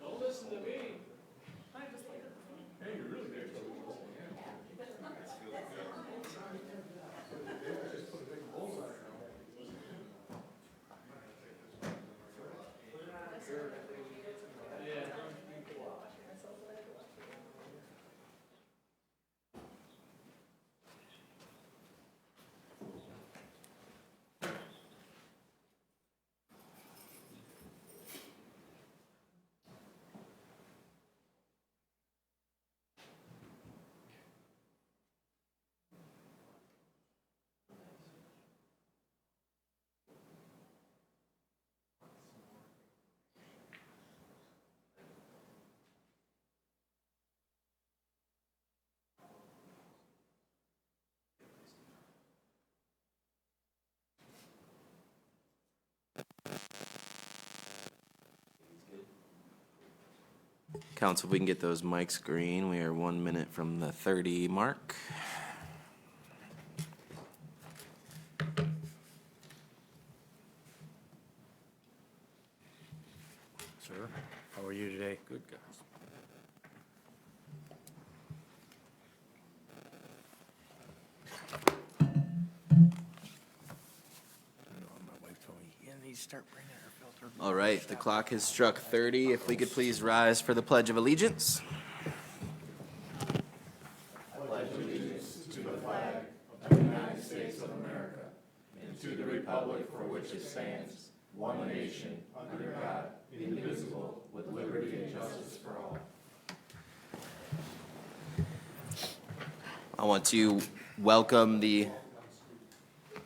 Don't listen to me. Council, if we can get those mics green. We are 1 minute from the 30 mark. Sir, how are you today? Good, guys. My wife told me, you need to start bringing her filter. All right, the clock has struck 30. If we could please rise for the Pledge of Allegiance. I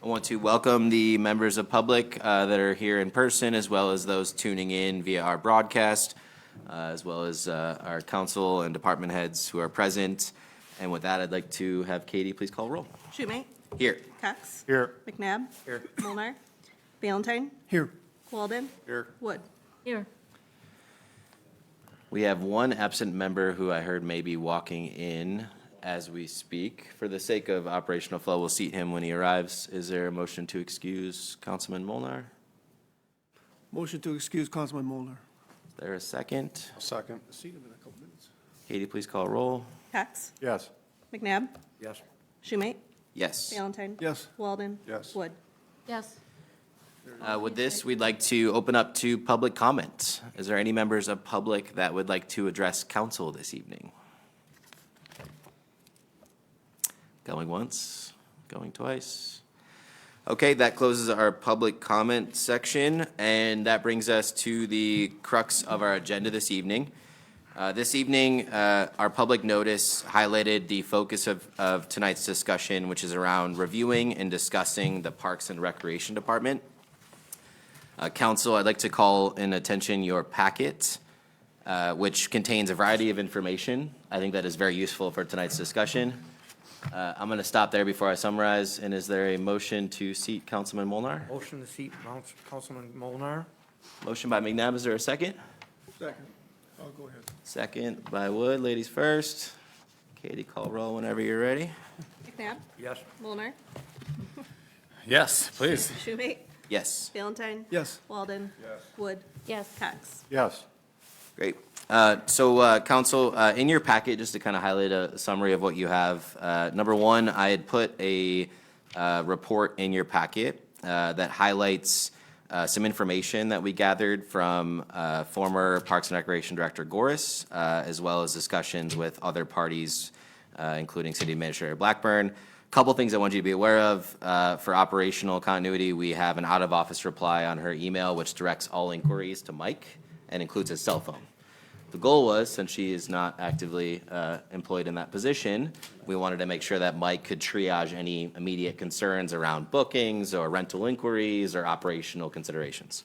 want to welcome the members of public that are here in person, as well as those tuning in via our broadcast, as well as our council and department heads who are present. And with that, I'd like to have Katie please call roll. Schumate. Here. Cox. Here. McNabb. Here. Molnar. Valentine. Here. Walden. Here. Wood. Here. We have one absent member who I heard may be walking in as we speak. For the sake of operational flow, we'll seat him when he arrives. Is there a motion to excuse Councilman Molnar? Motion to excuse Councilman Molnar. Is there a second? Second. See him in a couple minutes. Katie, please call roll. Cox. Yes. McNabb. Yes. Schumate. Yes. Valentine. Yes. Walden. Yes. Wood. Yes. With this, we'd like to open up to public comment. Is there any members of public that would like to address council this evening? Going once, going twice. Okay, that closes our public comment section, and that brings us to the crux of our agenda this evening. This evening, our public notice highlighted the focus of tonight's discussion, which is around reviewing and discussing the Parks and Recreation Department. Council, I'd like to call in attention your packet, which contains a variety of information. I think that is very useful for tonight's discussion. I'm going to stop there before I summarize. And is there a motion to seat Councilman Molnar? Motion to seat Councilman Molnar. Motion by McNabb. Is there a second? Second. I'll go ahead. Second by Wood. Ladies first. Katie, call roll whenever you're ready. McNabb. Yes. Molnar. Yes, please. Schumate. Yes. Valentine. Yes. Walden. Yes. Wood. Yes. Cox. Yes. Great. Council, in your packet, just to kind of highlight a summary of what you have, number one, I had put a report in your packet that highlights some information that we gathered from former Parks and Recreation Director Goris, as well as discussions with other parties, including City Administrator Blackburn, Couple things I want you to be aware of. For operational continuity, we have an out-of-office reply on her email, which directs all inquiries to Mike and includes his cell phone. The goal was, since she is not actively employed in that position, we wanted to make sure that Mike could triage any immediate concerns around bookings or rental inquiries or operational considerations.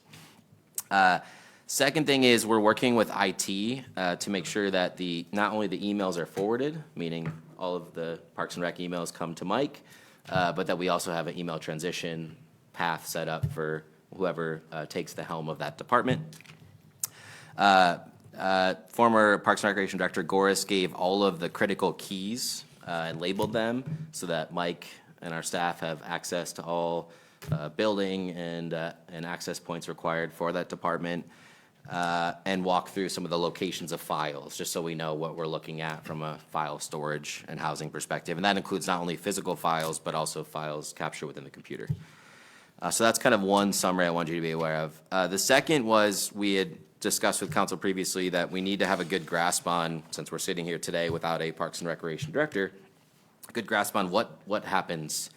Second thing is we're working with IT to make sure that not only the emails are forwarded, meaning all of the Parks and Rec emails come to Mike, but that we also have an email transition path set up for whoever takes the helm of that department. Former Parks and Recreation Director Goris gave all of the critical keys and labeled them so that Mike and our staff have access to all building and access points required for that department, and walk through some of the locations of files, just so we know what we're looking at from a file storage and housing perspective. And that includes not only physical files, but also files captured within the computer. So that's kind of one summary I want you to be aware of. The second was we had discussed with council previously that we need to have a good grasp on, since we're sitting here today without a Parks and Recreation Director, a good grasp on what happens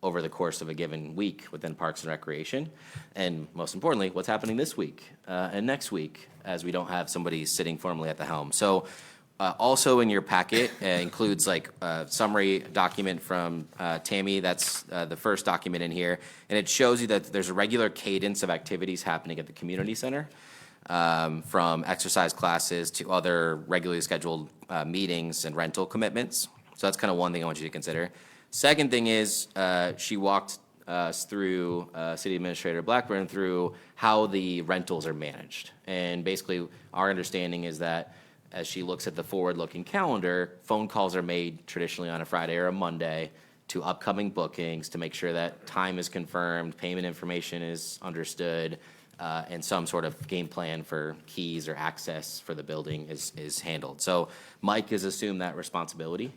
over the course of a given week within Parks and Recreation, and most importantly, what's happening this week and next week, as we don't have somebody sitting formally at the helm. So also in your packet includes like a summary document from Tammy. That's the first document in here, and it shows you that there's a regular cadence of activities happening at the community center, from exercise classes to other regularly scheduled meetings and rental commitments. So that's kind of one thing I want you to consider. Second thing is she walked us through, City Administrator Blackburn, through how the rentals are managed. And basically, our understanding is that as she looks at the forward-looking calendar, phone calls are made traditionally on a Friday or a Monday to upcoming bookings to make sure that time is confirmed, payment information is understood, and some sort of game plan for keys or access for the building is handled. So Mike has assumed that responsibility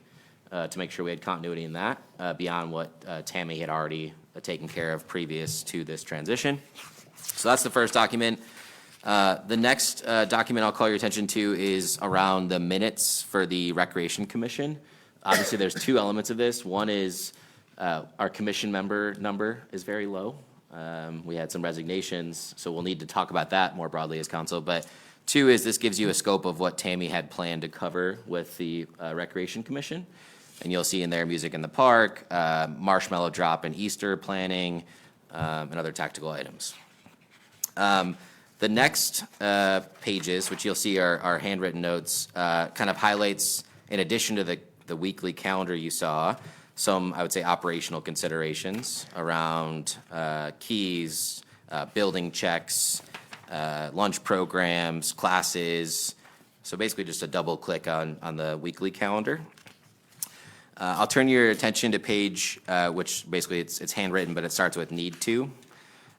to make sure we had continuity in that beyond what Tammy had already taken care of previous to this transition. So that's the first document. The next document I'll call your attention to is around the minutes for the Recreation Commission. Obviously, there's two elements of this. One is our commission member number is very low. We had some resignations, so we'll need to talk about that more broadly as council. But two is this gives you a scope of what Tammy had planned to cover with the Recreation Commission. And you'll see in there music in the park, marshmallow drop and Easter planning, and other tactical items. The next pages, which you'll see are handwritten notes, kind of highlights, in addition to the weekly calendar you saw, some, I would say, operational considerations around keys, building checks, lunch programs, classes. So basically just a double click on the weekly calendar. I'll turn your attention to page, which basically it's handwritten, but it starts with need to.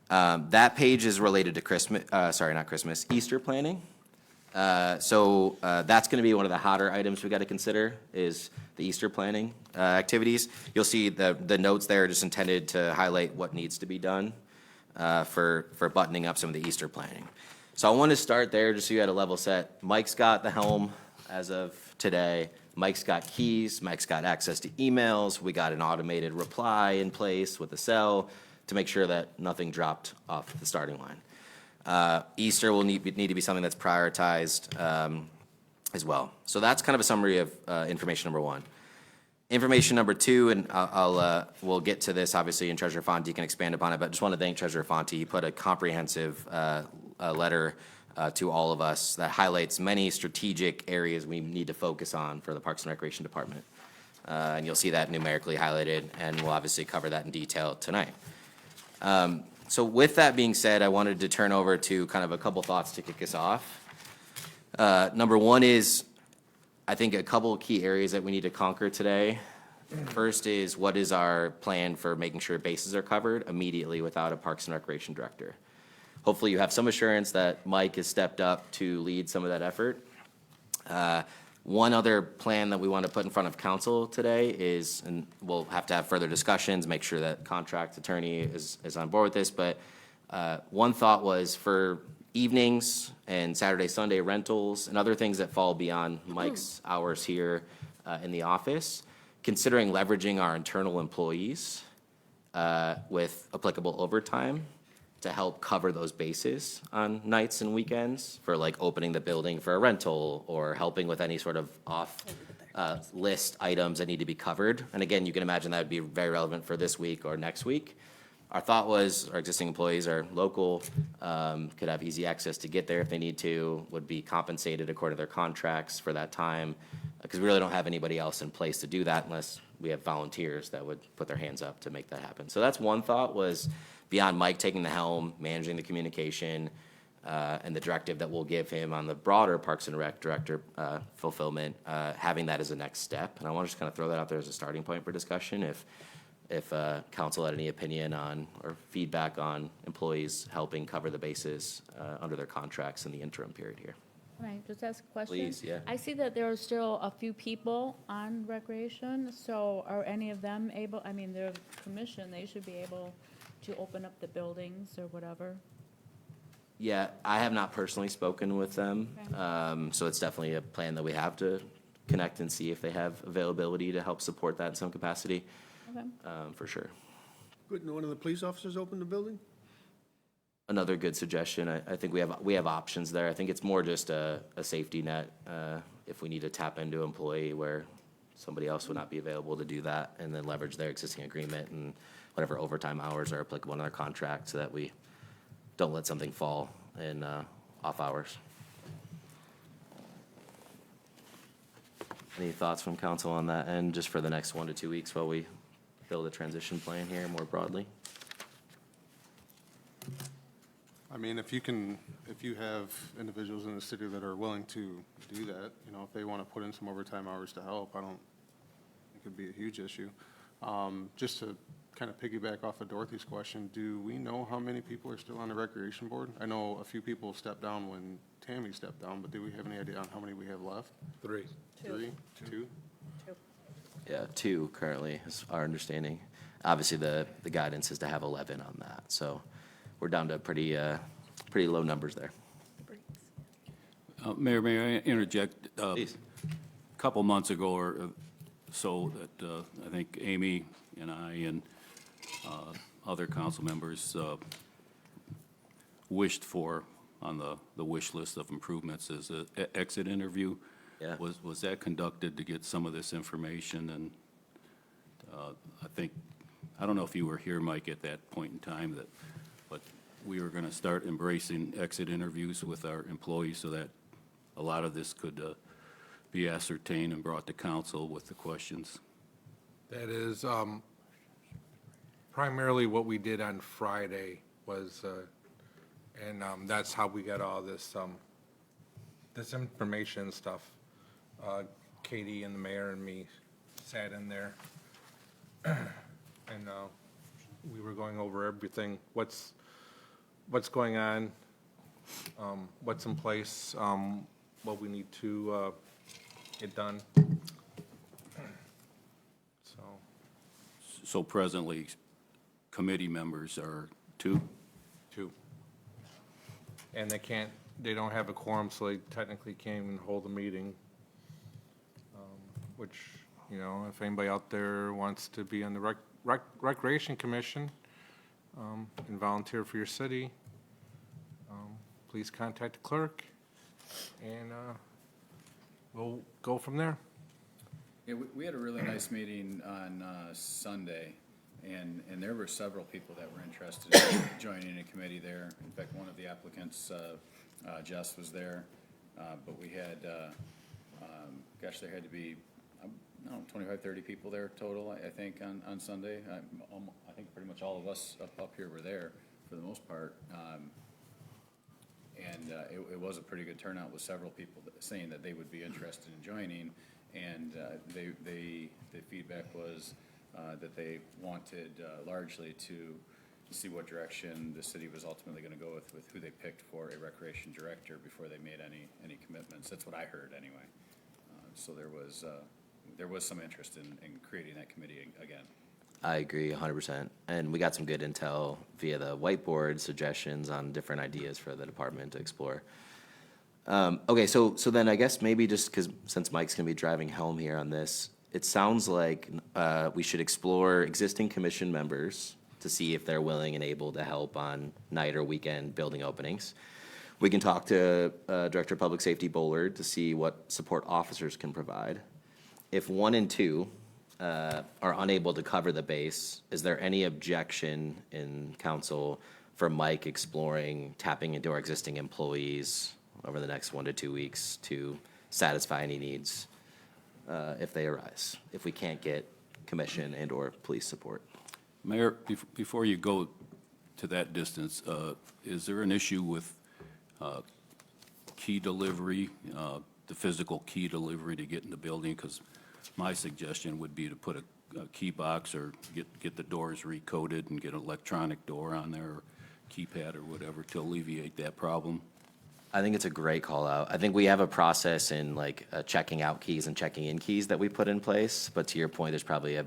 That page is related to Easter planning. So that's going to be one of the hotter items we got to consider is the Easter planning activities. You'll see the notes there are just intended to highlight what needs to be done for buttoning up some of the Easter planning. So I want to start there just so you had a level set. Mike's got the helm as of today. Mike's got keys. Mike's got access to emails. We got an automated reply in place with the cell to make sure that nothing dropped off the starting line. Easter will need to be something that's prioritized as well. So that's kind of a summary of information number one. Information number two, and we'll get to this obviously, and Treasurer Fonte can expand upon it, but just want to thank Treasurer Fonte. He put a comprehensive letter to all of us that highlights many strategic areas we need to focus on for the Parks and Recreation Department. And you'll see that numerically highlighted, and we'll obviously cover that in detail tonight. So with that being said, I wanted to turn over to kind of a couple thoughts to kick us off. Number one is, I think a couple of key areas that we need to conquer today. First is, what is our plan for making sure bases are covered immediately without a Parks and Recreation Director? Hopefully you have some assurance that Mike has stepped up to lead some of that effort. One other plan that we want to put in front of council today is, and we'll have to have further discussions, make sure that contract attorney is on board with this, but one thought was for evenings and Saturday, Sunday rentals and other things that fall beyond Mike's hours here in the office, considering leveraging our internal employees with applicable overtime to help cover those bases on nights and weekends for like opening the building for a rental or helping with any sort of off list items that need to be covered. And again, you can imagine that would be very relevant for this week or next week. Our thought was our existing employees are local, could have easy access to get there if they need to, would be compensated according to their contracts for that time. Because we really don't have anybody else in place to do that unless we have volunteers that would put their hands up to make that happen. So that's one thought, was beyond Mike taking the helm, managing the communication, and the directive that we'll give him on the broader Parks and Rec director fulfillment, having that as a next step. And I want to just kind of throw that out there as a starting point for discussion. If council had any opinion on or feedback on employees helping cover the bases under their contracts in the interim period here. Can I just ask a question? Please, yeah. I see that there are still a few people on recreation, so are any of them able, I mean, they're commission, they should be able to open up the buildings or whatever? Yeah, I have not personally spoken with them, Okay. so it's definitely a plan that we have to connect and see if they have availability to help support that in some capacity, Okay. for sure. Good, and one of the police officers opened the building? Another good suggestion. I think we have options there. I think it's more just a safety net if we need to tap into employee where somebody else would not be available to do that, and then leverage their existing agreement and whatever overtime hours are applicable in our contract so that we don't let something fall in off hours. Any thoughts from council on that end, just for the next 1 to 2 weeks while we build a transition plan here more broadly? I mean, if you have individuals in the city that are willing to do that, you know, if they want to put in some overtime hours to help, I don't think it'd be a huge issue. Just to kind of piggyback off of Dorothy's question, do we know how many people are still on the recreation board? I know a few people stepped down when Tammy stepped down, but do we have any idea on how many we have left? 3. Three? Two? Yeah, 2 currently is our understanding. Obviously, the guidance is to have 11 on that, so we're down to pretty low numbers there. Mayor, may I interject? Please. A couple months ago or so that I think Amy and I and other council members wished for on the wish list of improvements is an exit interview. Yeah. Was that conducted to get some of this information? And I don't know if you were here, Mike, at that point in time, but we were going to start embracing exit interviews with our employees so that a lot of this could be ascertained and brought to council with the questions. That is primarily what we did on Friday was, and that's how we got all this information stuff. Katie and the mayor and me sat in there, and we were going over everything, what's going on, what's in place, what we need to get done. So presently, committee members are 2? Two. And they don't have a quorum, so they technically can't even hold a meeting. Which, you know, if anybody out there wants to be on the Recreation Commission and volunteer for your city, please contact the clerk, and we'll go from there. Yeah, we had a really nice meeting on Sunday, and there were several people that were interested in joining a committee there. In fact, one of the applicants, Jess, was there, but we had, gosh, there had to be, I don't know, 25, 30 people there total, I think, on Sunday. I think pretty much all of us up here were there for the most part. And it was a pretty good turnout with several people saying that they would be interested in joining. And the feedback was that they wanted largely to see what direction the city was ultimately going to go with who they picked for a recreation director before they made any commitments. That's what I heard anyway. So there was some interest in creating that committee again. I agree 100%. And we got some good intel via the whiteboard suggestions on different ideas for the department to explore. Okay, so then I guess maybe just because since Mike's going to be driving home here on this, it sounds like we should explore existing commission members to see if they're willing and able to help on night or weekend building openings. We can talk to Director of Public Safety Bullard to see what support officers can provide. If 1 and 2 are unable to cover the base, is there any objection in council for Mike exploring tapping into our existing employees over the next 1 to 2 weeks to satisfy any needs if they arise, if we can't get commission and/or police support? Mayor, before you go to that distance, is there an issue with key delivery, the physical key delivery to get in the building? Because my suggestion would be to put a key box or get the doors recoded and get an electronic door on there, or keypad or whatever, to alleviate that problem. I think it's a great call out. I think we have a process in like checking out keys and checking in keys that we put in place, but to your point, there's probably a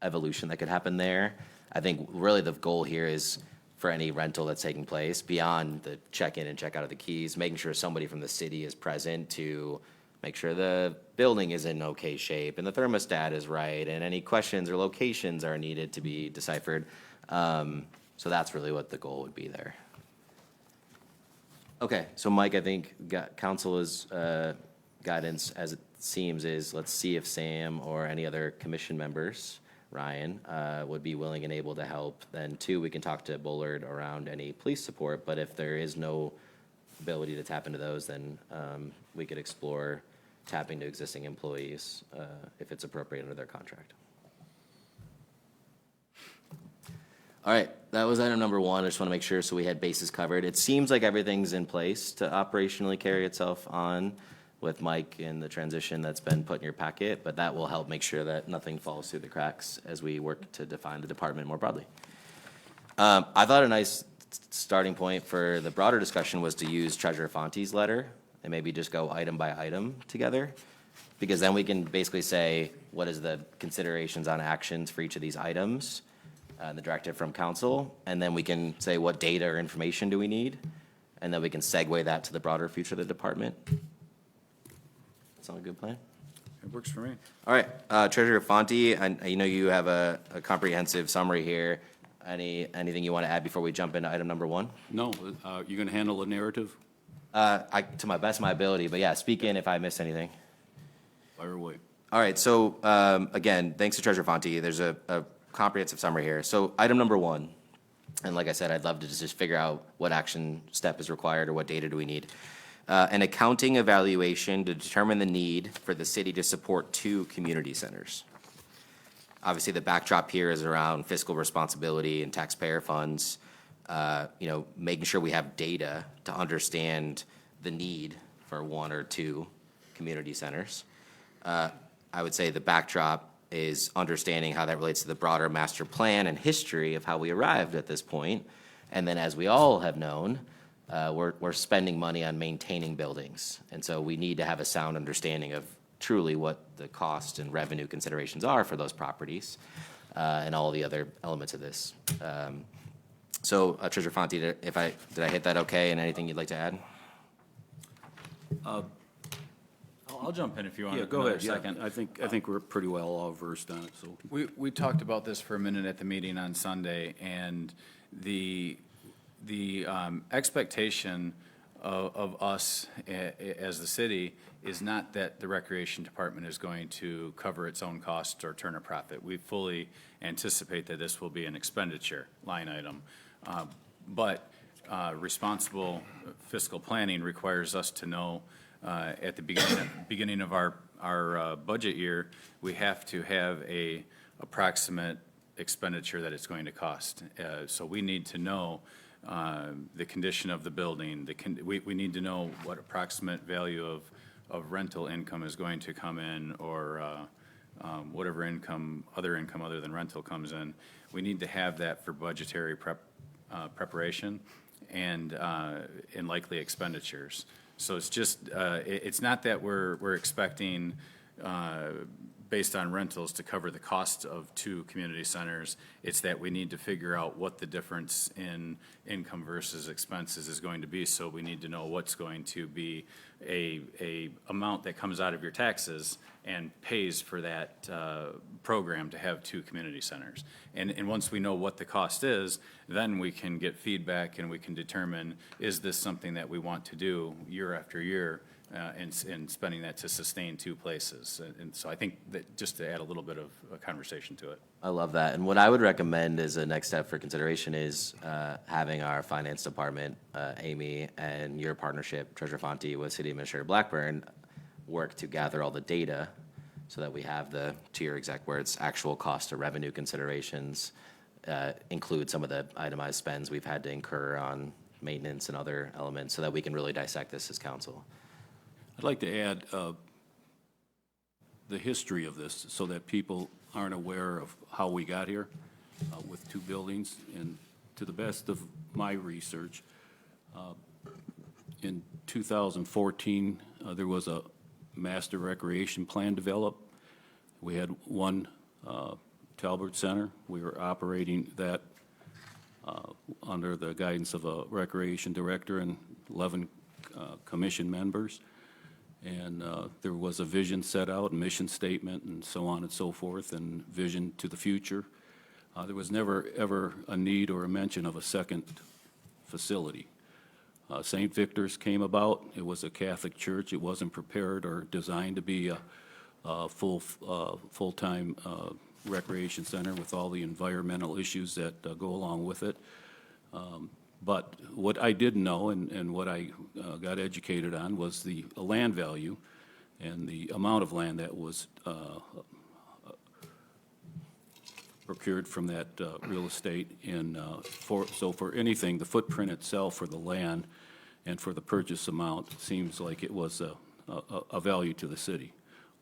evolution that could happen there. I think really the goal here is for any rental that's taking place, beyond the check-in and check-out of the keys, making sure somebody from the city is present to make sure the building is in okay shape and the thermostat is right, and any questions or locations are needed to be deciphered. So that's really what the goal would be there. Okay, so Mike, I think council's guidance, as it seems, is let's see if Sam or any other commission members, Ryan, would be willing and able to help. Then 2, we can talk to Bullard around any police support, but if there is no ability to tap into those, then we could explore tapping to existing employees if it's appropriate under their contract. All right, that was item number 1. I just want to make sure, so we had bases covered. It seems like everything's in place to operationally carry itself on with Mike and the transition that's been put in your packet, but that will help make sure that nothing falls through the cracks as we work to define the department more broadly. I thought a nice starting point for the broader discussion was to use Treasurer Fonte's letter and maybe just go item by item together, because then we can basically say, what is the considerations on actions for each of these items, the directive from council, and then we can say what data or information do we need, and then we can segue that to the broader future of the department. Sound a good plan? It works for me. All right, Treasurer Fonte, I know you have a comprehensive summary here. Anything you want to add before we jump into item number 1? No, you going to handle the narrative? To my best of my ability, but yeah, speak in if I missed anything. Fire away. All right, so again, thanks to Treasurer Fonte, there's a comprehensive summary here. So item number 1, and like I said, I'd love to just figure out what action step is required or what data do we need. An accounting evaluation to determine the need for the city to support 2 community centers. Obviously, the backdrop here is around fiscal responsibility and taxpayer funds, making sure we have data to understand the need for 1 or 2 community centers. I would say the backdrop is understanding how that relates to the broader master plan and history of how we arrived at this point. And then, as we all have known, we're spending money on maintaining buildings. And so we need to have a sound understanding of truly what the cost and revenue considerations are for those properties and all the other elements of this. So Treasurer Fonte, did I hit that okay, and anything you'd like to add? I'll jump in if you want. Yeah, go another ahead. Yeah. second. I think we're pretty well all versed on it, so. We talked about this for a minute at the meeting on Sunday, and the expectation of us as the city is not that the Recreation Department is going to cover its own costs or turn a profit. We fully anticipate that this will be an expenditure line item. But responsible fiscal planning requires us to know at the beginning of our budget year, we have to have a approximate expenditure that it's going to cost. So we need to know the condition of the building. We need to know what approximate value of rental income is going to come in, or whatever other income other than rental comes in. We need to have that for budgetary preparation and likely expenditures. So it's just, it's not that we're expecting based on rentals to cover the cost of 2 community centers. It's that we need to figure out what the difference in income versus expenses is going to be. So we need to know what's going to be a amount that comes out of your taxes and pays for that program to have 2 community centers. And once we know what the cost is, then we can get feedback and we can determine, is this something that we want to do year after year? And spending that to sustain 2 places. And so I think that just to add a little bit of a conversation to it. I love that. And what I would recommend as a next step for consideration is having our finance department, Amy, and your partnership, Treasurer Fonte, with City Administrator Blackburn, work to gather all the data so that we have the, to your exact words, actual cost to revenue considerations, include some of the itemized spends we've had to incur on maintenance and other elements so that we can really dissect this as council. I'd like to add the history of this so that people aren't aware of how we got here with 2 buildings. And to the best of my research, in 2014, there was a master recreation plan developed. We had 1 Talbert Center. We were operating that under the guidance of a recreation director and 11 commission members. And there was a vision set out, a mission statement, and so on and so forth, and vision to the future. There was never, ever a need or a mention of a second facility. St. Victor's came about. It was a Catholic church. It wasn't prepared or designed to be a full-time recreation center with all the environmental issues that go along with it. But what I did know and what I got educated on was the land value and the amount of land that was procured from that real estate. And so for anything, the footprint itself for the land and for the purchase amount seems like it was a value to the city.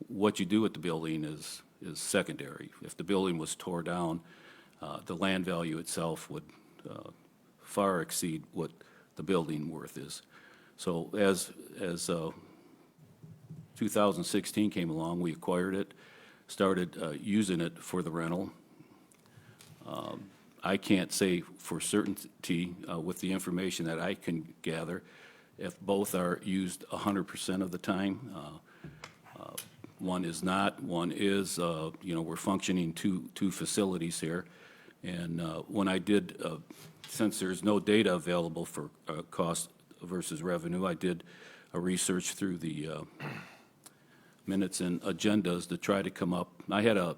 What you do with the building is secondary. If the building was tore down, the land value itself would far exceed what the building worth is. So as 2016 came along, we acquired it, started using it for the rental. I can't say for certainty with the information that I can gather if both are used 100% of the time. One is not, one is, we're functioning two facilities here. And when I did, since there's no data available for cost versus revenue, I did a research through the minutes and agendas to try to come up. I had a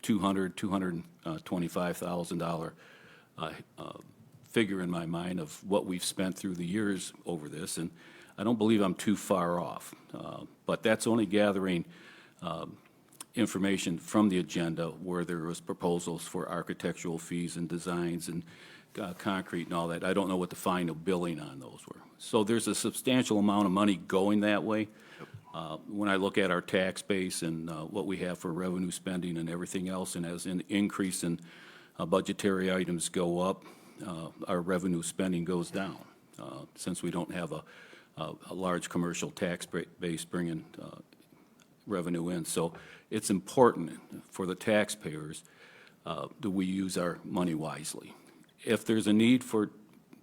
$225,000 figure in my mind of what we've spent through the years over this, and I don't believe I'm too far off. But that's only gathering information from the agenda where there was proposals for architectural fees and designs and concrete and all that. I don't know what the final billing on those were. So there's a substantial amount of money going that way. When I look at our tax base and what we have for revenue spending and everything else, and as an increase in budgetary items go up, our revenue spending goes down, since we don't have a large commercial tax base bringing revenue in. So it's important for the taxpayers that we use our money wisely. If there's a need for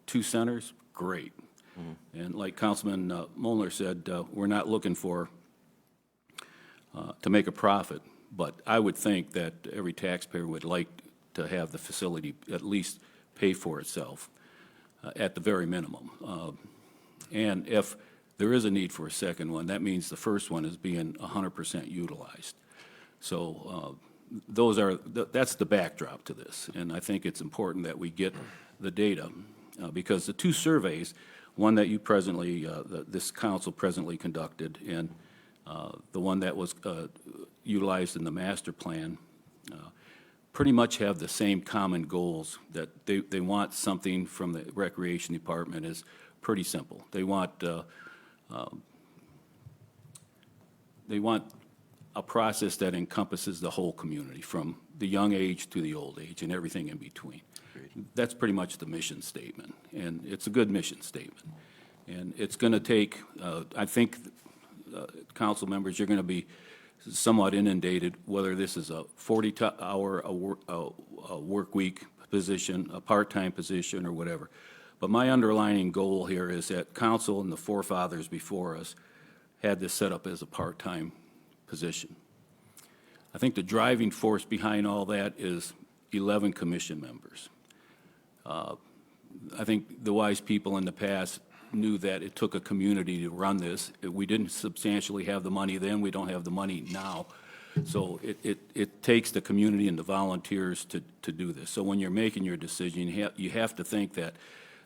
2 centers, great. And like Councilman Molnar said, we're not looking for to make a profit, but I would think that every taxpayer would like to have the facility at least pay for itself at the very minimum. And if there is a need for a second one, that means the first one is being 100% utilized. So that's the backdrop to this, and I think it's important that we get the data because the 2 surveys, one that you presently, this council presently conducted, and the one that was utilized in the master plan, pretty much have the same common goals. That they want something from the recreation department is pretty simple. They want a process that encompasses the whole community, from the young age to the old age and everything in between. That's pretty much the mission statement, and it's a good mission statement. And it's going to take, I think, council members, you're going to be somewhat inundated, whether this is a 40-hour work week position, a part-time position, or whatever. But my underlying goal here is that council and the forefathers before us had this set up as a part-time position. I think the driving force behind all that is 11 commission members. I think the wise people in the past knew that it took a community to run this. We didn't substantially have the money then, we don't have the money now. So it takes the community and the volunteers to do this. So when you're making your decision, you have to think that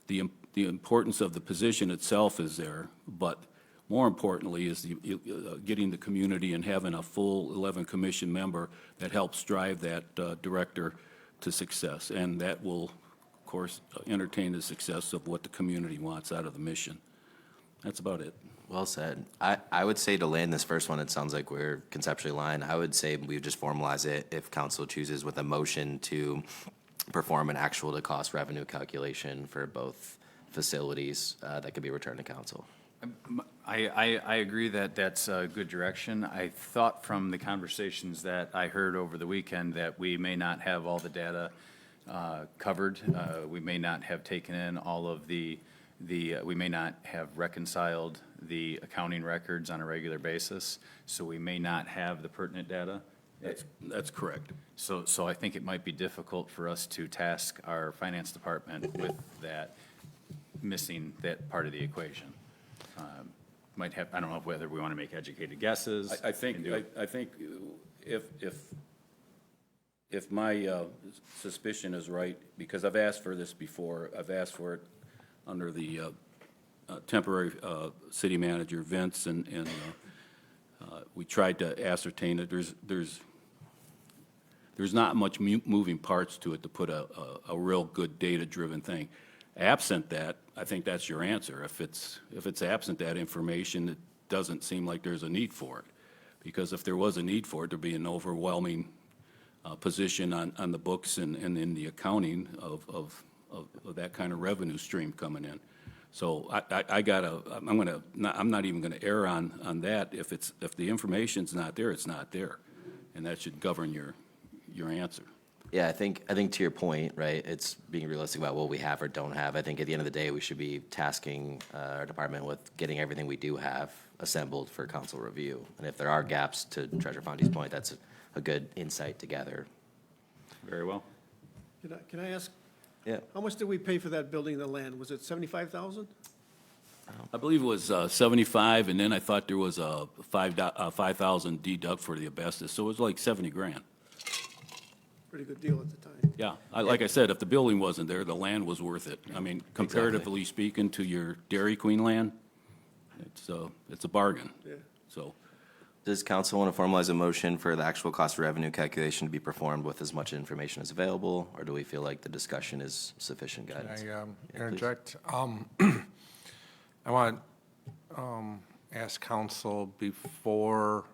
the importance of the position itself is there, but more importantly is getting the community and having a full 11 commission member that helps drive that director to success. And that will, of course, entertain the success of what the community wants out of the mission. That's about it. Well said. I would say to land this first one, it sounds like we're conceptually aligned. I would say we just formalize it if council chooses with a motion to perform an actual to cost revenue calculation for both facilities that could be returned to council. I agree that that's a good direction. I thought from the conversations that I heard over the weekend that we may not have all the data covered. We may not have taken in all of we may not have reconciled the accounting records on a regular basis, so we may not have the pertinent data. That's correct. So I think it might be difficult for us to task our finance department with that, missing that part of the equation. Might have, I don't know whether we want to make educated guesses. I think if my suspicion is right, because I've asked for this before, I've asked for it under the temporary city manager, Vince, and we tried to ascertain that there's not much moving parts to it to put a real good data-driven thing. Absent that, I think that's your answer. If it's absent that information, it doesn't seem like there's a need for it. Because if there was a need for it, there'd be an overwhelming position on the books and in the accounting of that kind of revenue stream coming in. So I'm not even gonna err on that. If the information's not there, it's not there. And that should govern your answer. Yeah, I think to your point, right, it's being realistic about what we have or don't have. I think at the end of the day, we should be tasking our department with getting everything we do have assembled for council review. And if there are gaps, to Treasurer Fonte's point, that's a good insight to gather. Very well. Can I ask, Yeah. how much did we pay for that building and the land? Was it 75,000? I believe it was 75, and then I thought there was a 5,000 deduct for the asbestos, so it was like 70 grand. Pretty good deal at the time. Yeah, like I said, if the building wasn't there, the land was worth it. I mean, comparatively speaking to your Dairy Queen land, it's a bargain. Yeah. So, Does council want to formalize a motion for the actual cost of revenue calculation to be performed with as much information as available, or do we feel like the discussion is sufficient guidance? Can I Yeah, please. interject? I want to ask council before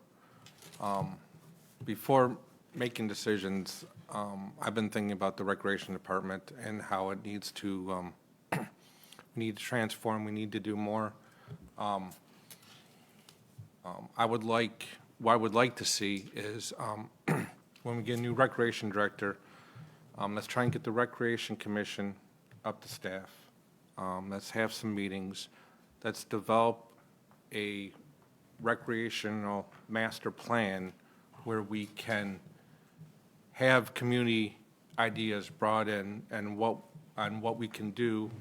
making decisions, I've been thinking about the recreation department and how it needs to, we need to transform, we need to do more. What I would like to see is, when we get a new recreation director, let's try and get the recreation commission up to staff. Let's have some meetings. Let's develop a recreational master plan where we can have community ideas brought in and on what we can do,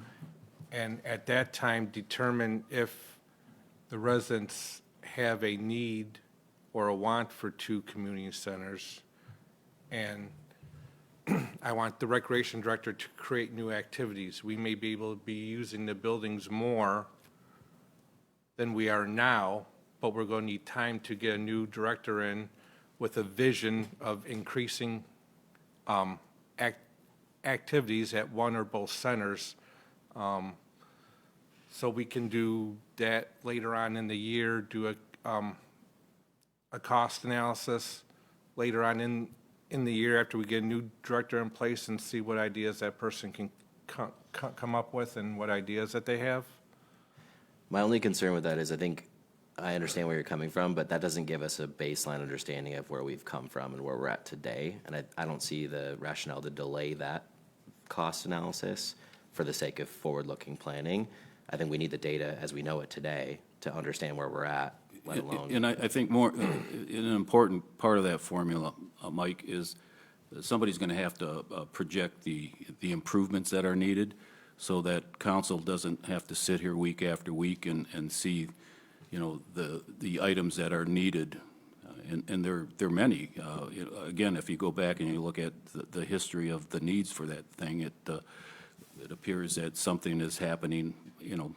and at that time determine if the residents have a need or a want for 2 community centers. And I want the recreation director to create new activities. We may be able to be using the buildings more than we are now, but we're going to need time to get a new director in with a vision of increasing activities at one or both centers. So we can do that later on in the year, do a cost analysis later on in the year after we get a new director in place and see what ideas that person can come up with and what ideas that they have. My only concern with that is I think I understand where you're coming from, but that doesn't give us a baseline understanding of where we've come from and where we're at today. And I don't see the rationale to delay that cost analysis for the sake of forward-looking planning. I think we need the data as we know it today to understand where we're at, let alone. And I think more, an important part of that formula, Mike, is that somebody's going to have to project the improvements that are needed so that council doesn't have to sit here week after week and see, you know, the items that are needed. And there are many. You know, again, if you go back and you look at the history of the needs for that thing, it appears that something is happening, you know,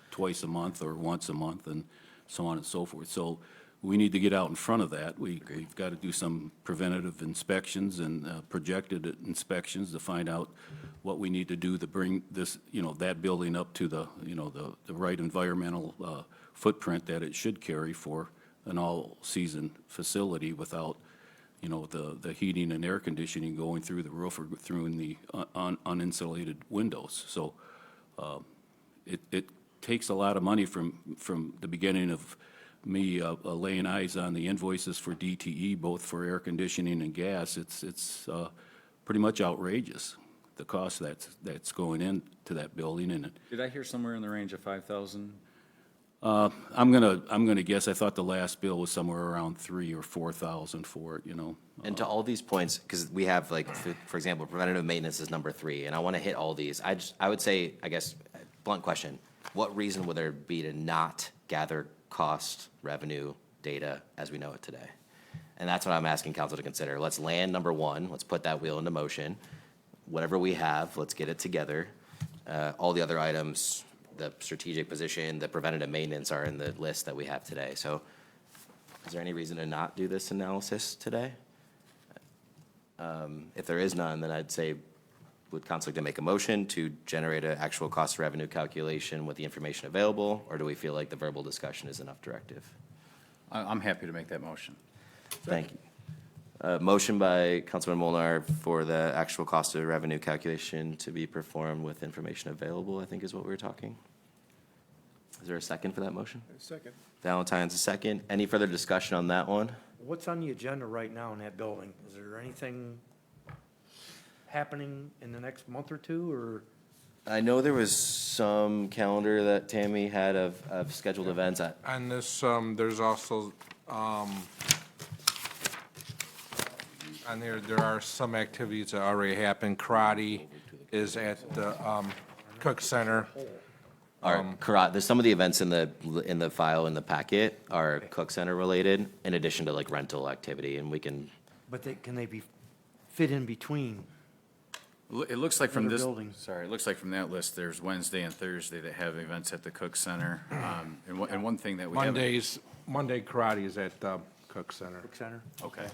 twice a month or once a month and so on and so forth. So we need to get out in front of that. We've got to do some preventative inspections and projected inspections to find out what we need to do to bring this, you know, that building up to the, you know, the right environmental footprint that it should carry for an all-season facility without, you know, the heating and air conditioning going through the roof or through in the uninsulated windows. So it takes a lot of money from the beginning of me laying eyes on the invoices for DTE, both for air conditioning and gas. It's pretty much outrageous, the cost that's going into that building. And Did I hear somewhere in the range of 5,000? I'm gonna guess, I thought the last bill was somewhere around 3,000 or 4,000 for it, you know. And to all these points, because we have like, for example, preventative maintenance is number 3, and I want to hit all these. I would say, I guess, blunt question, what reason would there be to not gather cost, revenue, data as we know it today? And that's what I'm asking council to consider. Let's land number 1, let's put that wheel into motion. Whatever we have, let's get it together. All the other items, the strategic position, the preventative maintenance are in the list that we have today. So is there any reason to not do this analysis today? If there is none, then I'd say, would council like to make a motion to generate an actual cost revenue calculation with the information available, or do we feel like the verbal discussion is enough directive? I'm happy to make that motion. Thank you. Motion by Councilman Molnar for the actual cost of revenue calculation to be performed with information available, I think is what we were talking. Is there a second for that motion? Second. Valentine's a second. Any further discussion on that one? What's on the agenda right now in that building? Is there anything happening in the next month or two, or? I know there was some calendar that Tammy had of scheduled events. On this, there's also, on there are some activities that already happened. Karate is at the Cook Center. There's some of the events in the file in the packet are Cook Center related, in addition to like rental activity, and we can, But can they be fit in between? It looks like from Other this, buildings. sorry, it looks like from that list, there's Wednesday and Thursday that have events at the Cook Center. And one thing that we haven't. Monday karate is at Cook Center. Cook Center? Okay.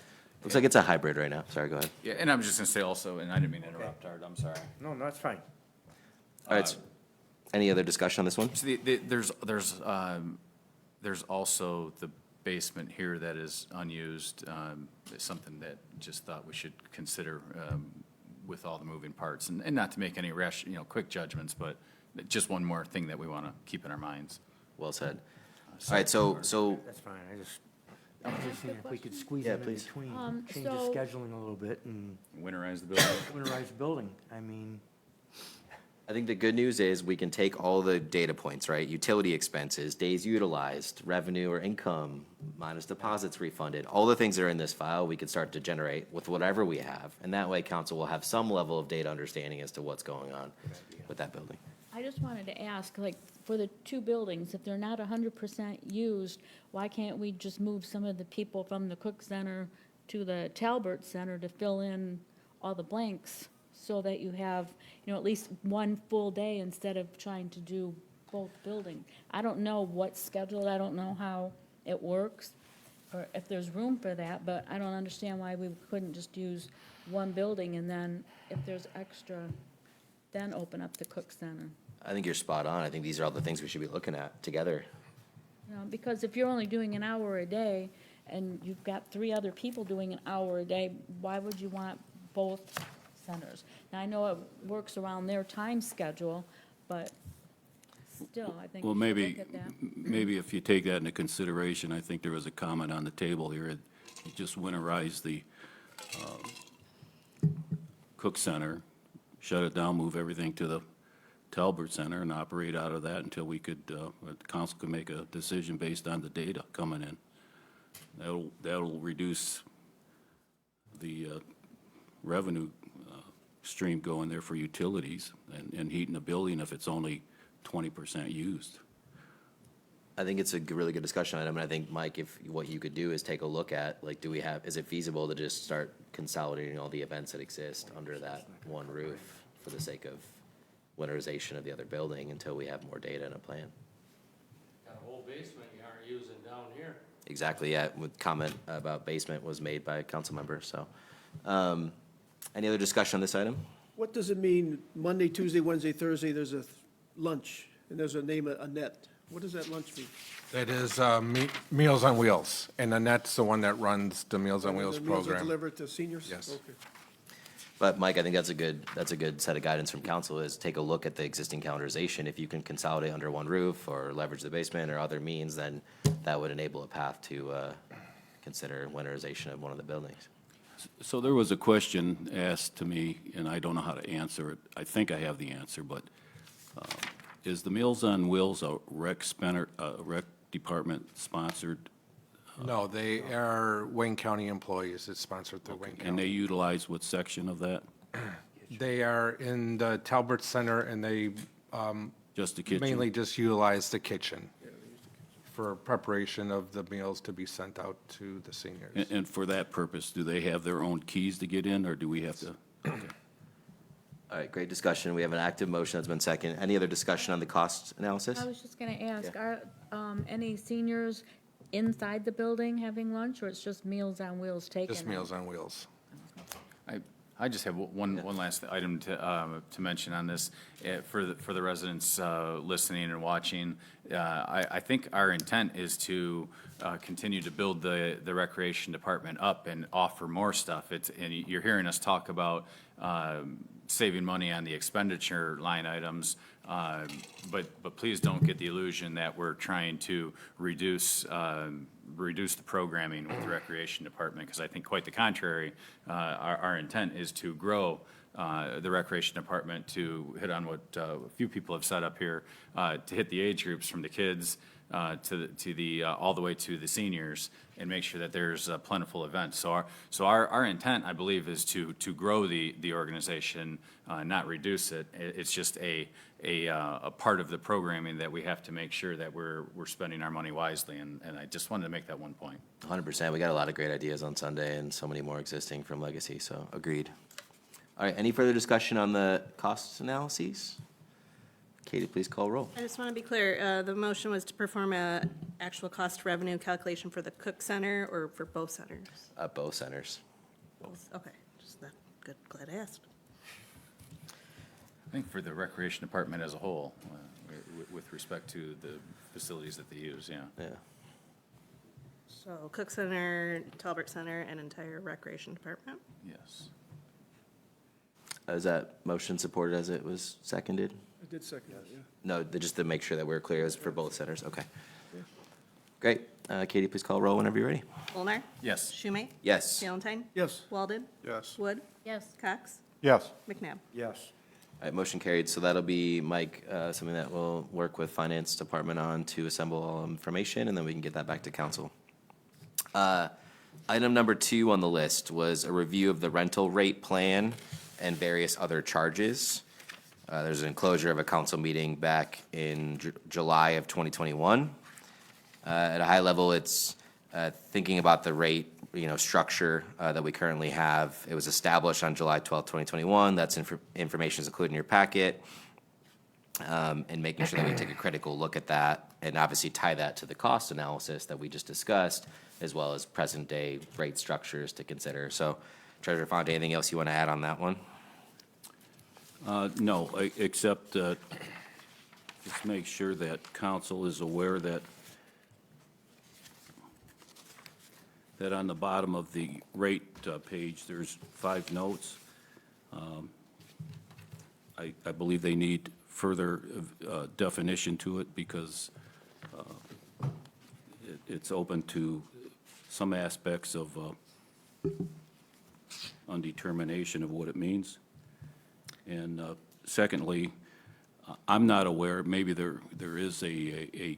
looks like it's a hybrid right now. Sorry, go ahead. Yeah, and I'm just gonna say also, and I didn't mean to interrupt, Art, I'm sorry. No, that's fine. All right, any other discussion on this one? So there's also the basement here that is unused. It's something that just thought we should consider with all the moving parts, and not to make any rash, quick judgments, but just one more thing that we want to keep in our minds. Well said. All right, so That's fine, I was just seeing if we could squeeze Yeah, them in please. between, change the so- scheduling a little bit and Winterize the building. winterize the building. I mean, I think the good news is we can take all the data points, right? Utility expenses, days utilized, revenue or income, minus deposits refunded, all the things that are in this file, we can start to generate with whatever we have. And that way, council will have some level of data understanding as to what's going on with that building. I just wanted to ask, like, for the two buildings, if they're not 100% used, why can't we just move some of the people from the Cook Center to the Talbert Center to fill in all the blanks so that you have, at least one full day instead of trying to do both buildings? I don't know what's scheduled, I don't know how it works, or if there's room for that, but I don't understand why we couldn't just use one building and then, if there's extra, then open up the Cook Center. I think you're spot on. I think these are all the things we should be looking at together. Because if you're only doing an hour a day and you've got 3 other people doing an hour a day, why would you want both centers? Now, I know it works around their time schedule, but still, I think Well, we should maybe, look at that. maybe if you take that into consideration, I think there was a comment on the table here, it just winterize the Cook Center, shut it down, move everything to the Talbert Center and operate out of that until we could, the council could make a decision based on the data coming in. That'll reduce the revenue stream going there for utilities and heating the building if it's only 20% used. I think it's a really good discussion item, and I think, Mike, if what you could do is take a look at, like, is it feasible to just start consolidating all the events that exist under that one roof for the sake of winterization of the other building until we have more data and a plan? Got a whole basement you aren't using down here. Exactly, yeah, with comment about basement was made by a council member, so. Any other discussion on this item? What does it mean, Monday, Tuesday, Wednesday, Thursday, there's a lunch, and there's a name, Annette? What does that lunch mean? That is Meals on Wheels, and Annette's the one that runs the Meals on Wheels The meals are program. delivered to seniors? Yes. Okay. But Mike, I think that's a good set of guidance from council, is take a look at the existing calendarization. If you can consolidate under one roof or leverage the basement or other means, then that would enable a path to consider winterization of one of the buildings. So there was a question asked to me, and I don't know how to answer it. I think I have the answer, but is the Meals on Wheels a rec department sponsored? No, they are Wayne County employees. It's sponsored through Wayne And they County. utilize what section of that? They are in the Talbert Center, and they Just the kitchen? mainly just utilize the kitchen for preparation of the meals to be sent out to the seniors. And for that purpose, do they have their own keys to get in, or do we have to? All right, great discussion. We have an active motion that's been seconded. Any other discussion on the cost analysis? I was just gonna ask, are, any seniors inside the building having lunch, or it's just Meals on Wheels taken? Just Meals on Wheels. I just have one last item to mention on this. For the residents listening and watching, I think our intent is to continue to build the recreation department up and offer more stuff. And you're hearing us talk about saving money on the expenditure line items, but please don't get the illusion that we're trying to reduce the programming with the recreation department, because I think quite the contrary. Our intent is to grow the recreation department, to hit on what a few people have said up here, to hit the age groups from the kids to the all the way to the seniors, and make sure that there's plentiful events. So our intent, I believe, is to grow the organization, not reduce it. It's just a part of the programming that we have to make sure that we're spending our money wisely, and I just wanted to make that one point. 100%. We got a lot of great ideas on Sunday and so many more existing from Legacy, so agreed. All right, any further discussion on the cost analyses? Katie, please call roll. I just want to be clear, the motion was to perform a actual cost revenue calculation for the Cook Center or for both centers? Both centers. Both, okay, just that, good, glad I asked. I think for the recreation department as a whole, with respect to the facilities that they use, yeah. Yeah. So Cook Center, Talbert Center, and entire recreation department? Yes. Is that motion supported as it was seconded? I did second that, yeah. No, just to make sure that we're clear, is for both centers, okay. Great. Katie, please call roll whenever you're ready. Olnar? Yes. Schumate? Yes. Valentine? Yes. Walden? Yes. Wood? Yes. Cox? Yes. McNabb? Yes. All right, motion carried. So that'll be, Mike, something that we'll work with Finance Department on to assemble all information, and then we can get that back to council. Item number 2 on the list was a review of the rental rate plan and various other charges. There's an enclosure of a council meeting back in July of 2021. At a high level, it's thinking about the rate, structure that we currently have. It was established on July 12th, 2021. That's information is included in your packet. And making sure that we take a critical look at that and obviously tie that to the cost analysis that we just discussed, as well as present-day rate structures to consider. So Treasurer Font, anything else you want to add on that one? No, except just make sure that council is aware that on the bottom of the rate page, there's 5 notes. I believe they need further definition to it because it's open to some aspects of undetermination of what it means. And secondly, I'm not aware, maybe there is a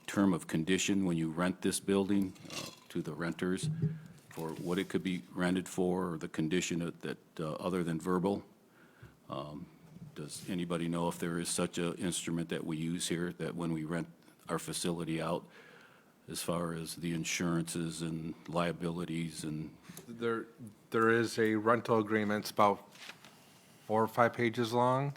term of condition when you rent this building to the renters for what it could be rented for, or the condition that, other than verbal. Does anybody know if there is such an instrument that we use here, that when we rent our facility out, as far as the insurances and liabilities and, There is a rental agreement, it's about 4 or 5 pages long.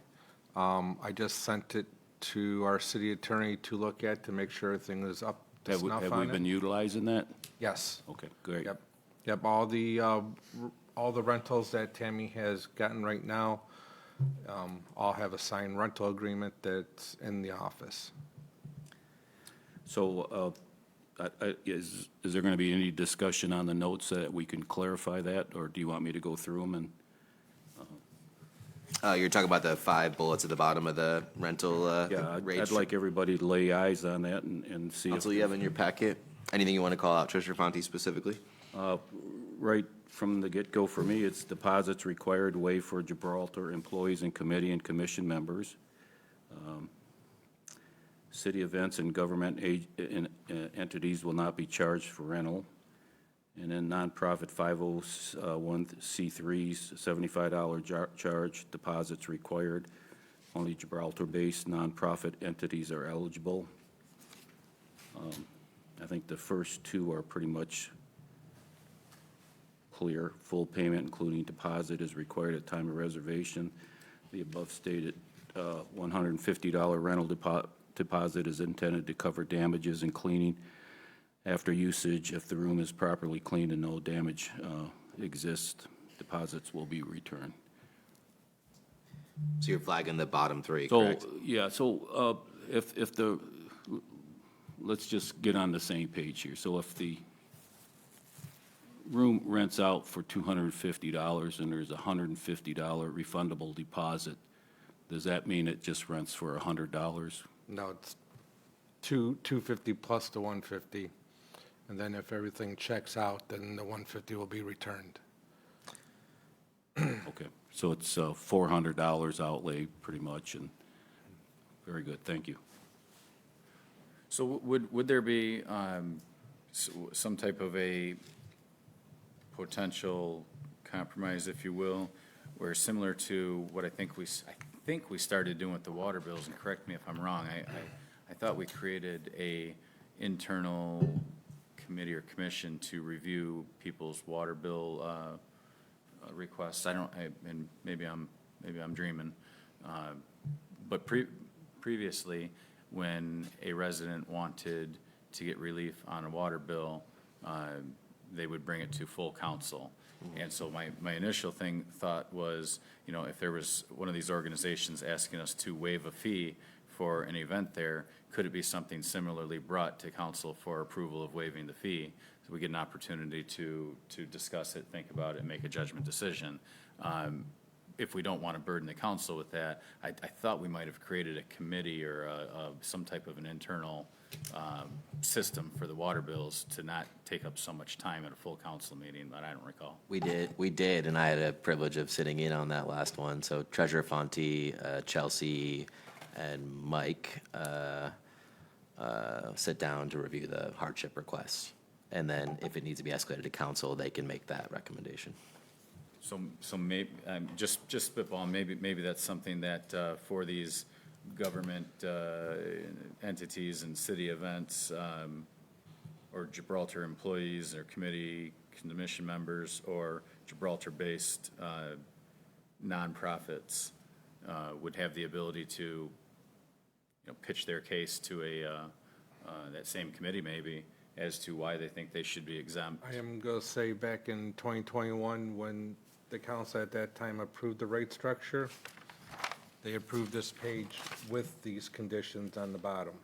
I just sent it to our city attorney to look at to make sure everything is up to have we snuff have we on been it. utilizing that? Yes. Okay, great. Yep, all the rentals that Tammy has gotten right now, all have a signed rental agreement that's in the office. So, is there going to be any discussion on the notes that we can clarify that, or do you want me to go through them and? You're talking about the 5 bullets at the bottom of the rental Yeah, rate. I'd like everybody to lay eyes on that and see if. Council, you have in your packet, anything you want to call out, Treasurer Fonte specifically? Right from the get-go for me, it's deposits required to waive for Gibraltar employees and committee and commission members. City events and government entities will not be charged for rental. And then nonprofit 501c3s, $75 charge, deposits required. Only Gibraltar-based nonprofit entities are eligible. I think the first two are pretty much clear. Full payment, including deposit, is required at time of reservation. The above stated $150 rental deposit is intended to cover damages and cleaning after usage. If the room is properly cleaned and no damage exists, deposits will be returned. So you're flagging the bottom 3, So, correct? yeah, so if the, let's just get on the same page here. So if the room rents out for $250 and there's a $150 refundable deposit, does that mean it just rents for $100? No, it's $250 plus the $150. And then if everything checks out, then the $150 will be returned. Okay, so it's $400 outlay pretty much, and very good, thank you. So would there be some type of a potential compromise, if you will, where similar to what I think we started doing with the water bills, and correct me if I'm wrong, I thought we created a internal committee or commission to review people's water bill requests. And maybe I'm dreaming. But previously, when a resident wanted to get relief on a water bill, they would bring it to full council. And so my initial thought was, if there was one of these organizations asking us to waive a fee for an event there, could it be something similarly brought to council for approval of waiving the fee? So we get an opportunity to discuss it, think about it, and make a judgment decision. If we don't want to burden the council with that, I thought we might have created a committee or some type of an internal system for the water bills to not take up so much time at a full council meeting, but I don't recall. We did, and I had a privilege of sitting in on that last one. So Treasurer Fonte, Chelsea, and Mike sit down to review the hardship requests. And then if it needs to be escalated to council, they can make that recommendation. So maybe, just spitball, maybe that's something that for these government entities and city events, or Gibraltar employees or committee, commission members, or Gibraltar-based nonprofits would have the ability to, pitch their case to that same committee maybe as to why they think they should be exempt. I am going to say back in 2021, when the council at that time approved the rate structure, they approved this page with these conditions on the bottom.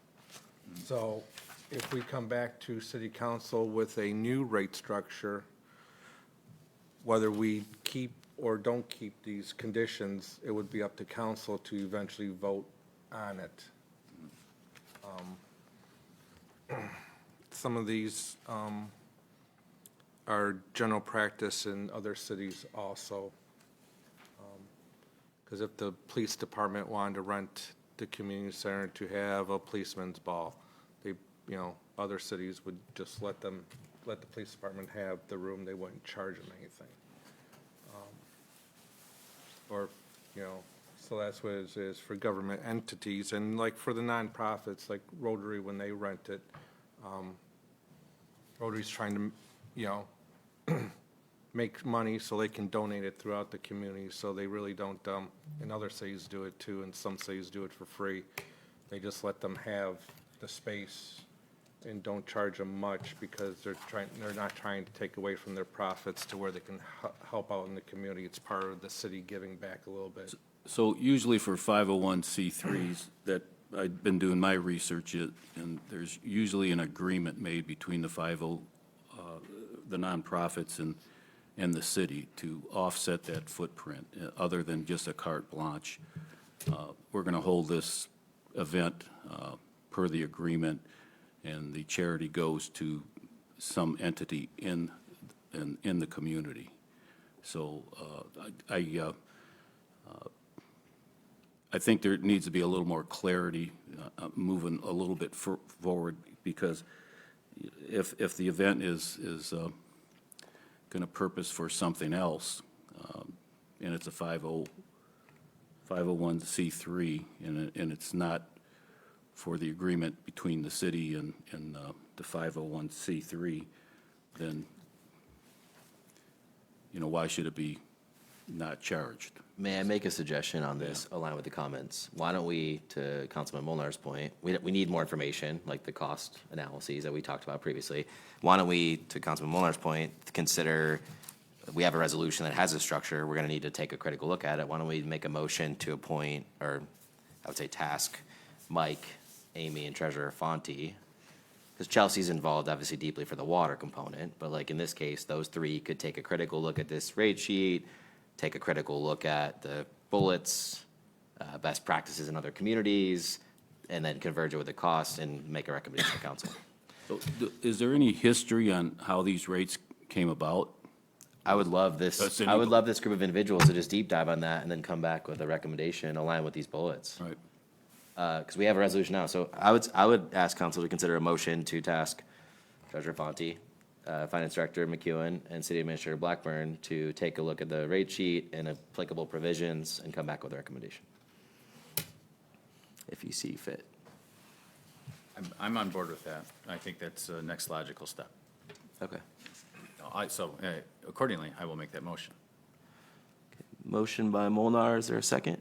So if we come back to city council with a new rate structure, whether we keep or don't keep these conditions, it would be up to council to eventually vote on it. Some of these are general practice in other cities also. Because if the police department wanted to rent the community center to have a policeman's ball, they, other cities would just let the police department have the room, they wouldn't charge them anything. Or, so that's what it is for government entities, and like for the nonprofits, like Rotary, when they rent it, Rotary's trying to, make money so they can donate it throughout the community, so they really don't, and other cities do it too, and some cities do it for free. They just let them have the space and don't charge them much because they're not trying to take away from their profits to where they can help out in the community. It's part of the city giving back a little bit. So usually for 501c3s, that I've been doing my research, and there's usually an agreement made between the the nonprofits and the city to offset that footprint, other than just a carte blanche. We're going to hold this event per the agreement, and the charity goes to some entity in the community. So I think there needs to be a little more clarity, moving a little bit forward, because if the event is going to purpose for something else, and it's a 501c3, and it's not for the agreement between the city and the 501c3, then, why should it be not charged? May I make a suggestion on this, along with the comments? Why don't we, to Councilman Molnar's point, we need more information, like the cost analyses that we talked about previously. Why don't we, to Councilman Molnar's point, consider, we have a resolution that has a structure, we're gonna need to take a critical look at it. Why don't we make a motion to appoint, or I would say task, Mike, Amy, and Treasurer Fonte, because Chelsea's involved obviously deeply for the water component, but like in this case, those three could take a critical look at this rate sheet, take a critical look at the bullets, best practices in other communities, and then converge it with the cost and make a recommendation to council. So is there any history on how these rates came about? I would love this group of individuals to just deep dive on that and then come back with a recommendation aligned with these bullets. Right. Because we have a resolution now, so I would ask council to consider a motion to task Treasurer Fonte, Finance Director McEwen, and City Administrator Blackburn to take a look at the rate sheet and applicable provisions and come back with a recommendation, if you see fit. I'm on board with that. I think that's the next logical step. Okay. Accordingly, I will make that motion. Motion by Molnar, is there a second?